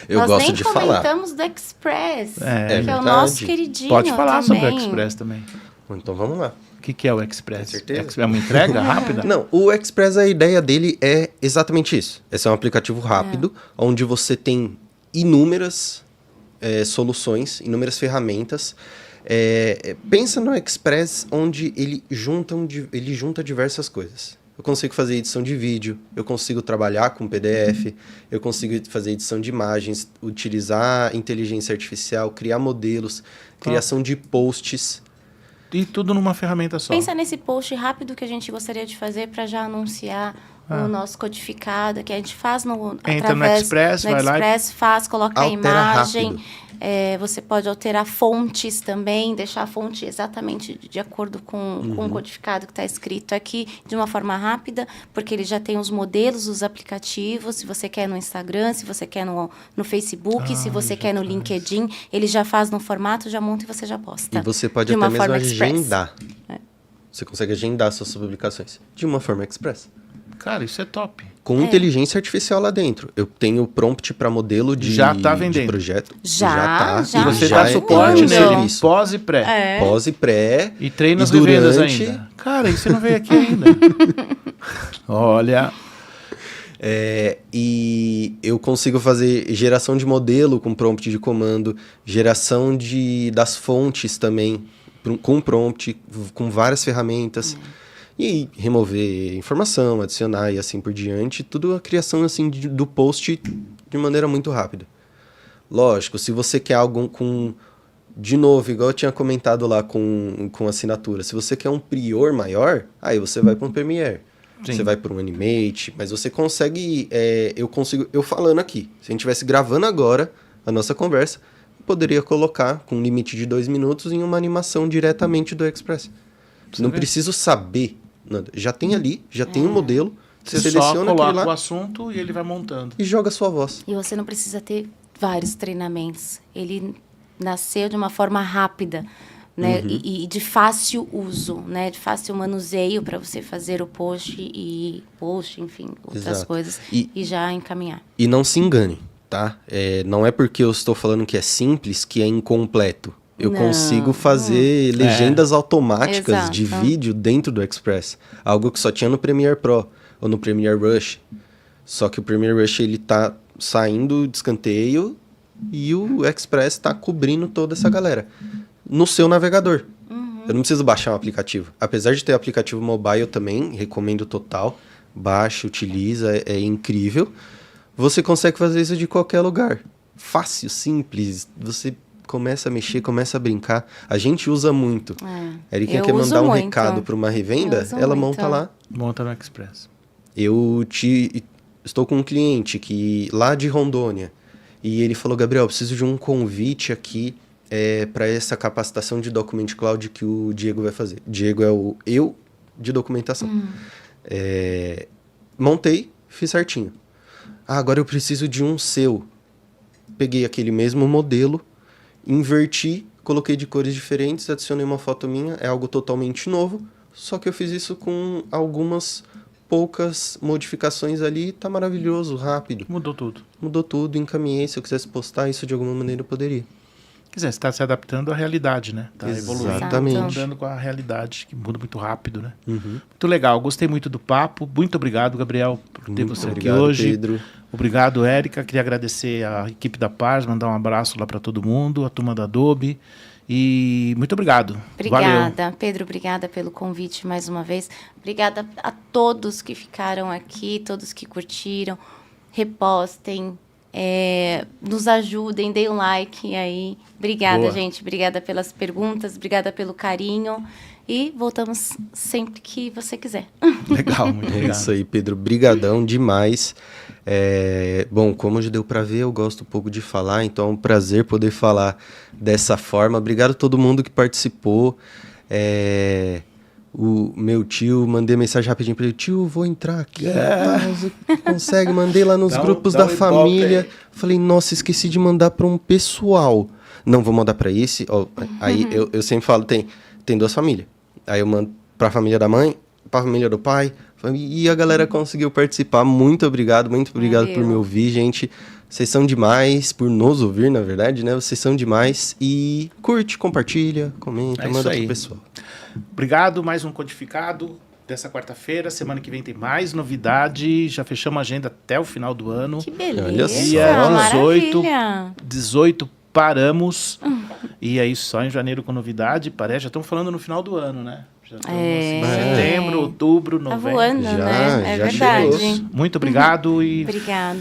Speaker 3: Eu gosto de falar.
Speaker 2: Nós nem comentamos do Express, que é
Speaker 3: verdade.
Speaker 2: o nosso queridinho.
Speaker 1: Pode falar
Speaker 2: também.
Speaker 1: sobre o Express também.
Speaker 3: Então vamos lá.
Speaker 1: O que é o Express?
Speaker 3: Com certeza.
Speaker 1: É uma entrega rápida?
Speaker 3: Não, o Express, a ideia dele é exatamente isso. Esse é um aplicativo rápido, onde você tem inúmeras soluções, inúmeras ferramentas. Pensa no Express, onde ele junta diversas coisas. Eu consigo fazer edição de vídeo, eu consigo trabalhar com PDF, eu consigo fazer edição de imagens, utilizar inteligência artificial, criar modelos, criação de posts.
Speaker 1: E tudo numa ferramenta só.
Speaker 2: Pensa nesse post rápido que a gente gostaria de fazer para já anunciar o nosso codificado, que a gente faz
Speaker 1: Entra no Express, vai lá
Speaker 2: faz, coloca a imagem.
Speaker 3: Rápido.
Speaker 2: Você pode alterar fontes também, deixar a fonte exatamente de acordo com o codificado que está escrito aqui, de uma forma rápida, porque ele já tem os modelos dos aplicativos, se você quer no Instagram, se você quer no Facebook, se você quer no LinkedIn, ele já faz no formato, já monta e você já posta.
Speaker 3: E você pode até mesmo agendar. Você consegue agendar suas publicações de uma forma express.
Speaker 1: Cara, isso é top.
Speaker 3: Com inteligência artificial lá dentro. Eu tenho prompt para modelo de,
Speaker 1: já tá vendendo.
Speaker 3: De projeto.
Speaker 2: Já.
Speaker 1: E você dá suporte nele, pós e pré.
Speaker 3: Pós e pré.
Speaker 1: E treina as revendas ainda. Cara, isso não veio aqui ainda. Olha.
Speaker 3: E eu consigo fazer geração de modelo com prompt de comando, geração das fontes também, com prompt, com várias ferramentas. E remover informação, adicionar e assim por diante. Tudo a criação assim do post de maneira muito rápida. Lógico, se você quer algo com... De novo, igual eu tinha comentado lá com assinatura. Se você quer um prior maior, aí você vai para um Premiere. Sim. Você vai para um Animate. Mas você consegue... Eu falando aqui. Se a gente estivesse gravando agora a nossa conversa, eu poderia colocar com um limite de 2 minutos em uma animação diretamente do Express. Não preciso saber nada. Já tem ali, já tem um modelo.
Speaker 1: Você seleciona, só coloca o assunto e ele vai montando.
Speaker 3: E joga a sua voz.
Speaker 2: E você não precisa ter vários treinamentos. Ele nasceu de uma forma rápida, né? E de fácil uso, né? De fácil manuseio para você fazer o post, enfim, outras
Speaker 3: Exato.
Speaker 2: coisas
Speaker 3: E
Speaker 2: já encaminhar.
Speaker 3: E não se engane, tá? Não é porque eu estou falando que é simples que é incompleto. Eu
Speaker 2: Não.
Speaker 3: consigo fazer legendas automáticas de
Speaker 2: Exato.
Speaker 3: vídeo dentro do Express. Algo que só tinha no Premiere Pro ou no Premiere Rush. Só que o Premiere Rush ele tá saindo de escanteio e o Express tá cobrindo toda essa galera. No seu navegador. Eu não preciso baixar um aplicativo. Apesar de ter aplicativo mobile, eu também recomendo total. Baixa, utiliza, é incrível. Você consegue fazer isso de qualquer lugar. Fácil, simples. Você começa a mexer, começa a brincar. A gente usa muito. A Erika
Speaker 2: Eu
Speaker 3: quer
Speaker 2: uso
Speaker 3: mandar um
Speaker 2: muito.
Speaker 3: recado para uma revenda,
Speaker 2: Eu uso
Speaker 3: ela
Speaker 2: muito.
Speaker 3: monta lá.
Speaker 1: Monta no Express.
Speaker 3: Estou com um cliente que lá de Rondônia e ele falou, Gabriel, eu preciso de um convite aqui para essa capacitação de Document Cloud que o Diego vai fazer. Diego é o eu de documentação. Montei, fiz certinho. Agora eu preciso de um seu. Peguei aquele mesmo modelo, inverti, coloquei de cores diferentes, adicionei uma foto minha, é algo totalmente novo, só que eu fiz isso com algumas poucas modificações ali, tá maravilhoso, rápido.
Speaker 1: Mudou tudo.
Speaker 3: Mudou tudo, encaminhei, se eu quisesse postar isso de alguma maneira eu poderia.
Speaker 1: Quer dizer, você está se adaptando à realidade, né? Está evoluindo,
Speaker 3: Exatamente.
Speaker 1: mudando com a realidade, que muda muito rápido, né?
Speaker 3: Uhum.
Speaker 1: Muito legal, gostei muito do papo. Muito obrigado, Gabriel, por ter
Speaker 3: Muito
Speaker 1: você
Speaker 3: obrigado,
Speaker 1: aqui hoje.
Speaker 3: Pedro.
Speaker 1: Obrigado, Érica. Queria agradecer a equipe da Pars, mandar um abraço lá para todo mundo, a turma da Adobe. E muito obrigado. Valeu.
Speaker 2: Obrigada, Pedro, obrigada pelo convite mais uma vez. Obrigada a todos que ficaram aqui, todos que curtiram. Repostem, nos ajudem, deem um like aí. Obrigada,
Speaker 1: Boa.
Speaker 2: gente. Obrigada pelas perguntas, obrigada pelo carinho. E voltamos sempre que você quiser.
Speaker 1: Legal, muito
Speaker 3: É
Speaker 1: obrigado.
Speaker 3: isso aí, Pedro. Brigadão demais. Bom, como já deu pra ver, eu gosto um pouco de falar, então é um prazer poder falar dessa forma. Obrigado a todo mundo que participou. O meu tio, mandei mensagem rapidinho pra ele, tio, vou entrar aqui. Você consegue? Mandei lá nos grupos da família. Falei, nossa, esqueci de mandar pra um pessoal. Não, vou mandar pra esse. Ó, aí eu sempre falo, tem duas famílias. Aí eu mando pra família da mãe, pra família do pai. E a galera conseguiu participar. Muito obrigado por me ouvir, gente. Vocês são demais, por nos ouvir, na verdade, né? Vocês são demais. E curte, compartilha, comenta,
Speaker 1: É isso
Speaker 3: manda
Speaker 1: aí.
Speaker 3: pro pessoal.
Speaker 1: Obrigado, mais um codificado dessa quarta-feira. Semana que vem tem mais novidade. Já fechamos a agenda até o final do ano.
Speaker 2: Que beleza,
Speaker 3: Olha só.
Speaker 1: Dia 18,
Speaker 2: maravilha.
Speaker 1: 18 paramos. E aí só em janeiro com novidade. Parece, já estamos falando no final do ano, né? Já estamos em setembro, outubro,
Speaker 2: Tá
Speaker 1: novembro.
Speaker 2: voando, né? É
Speaker 3: já
Speaker 2: verdade.
Speaker 3: chegou.
Speaker 1: Muito obrigado e
Speaker 2: Obrigada.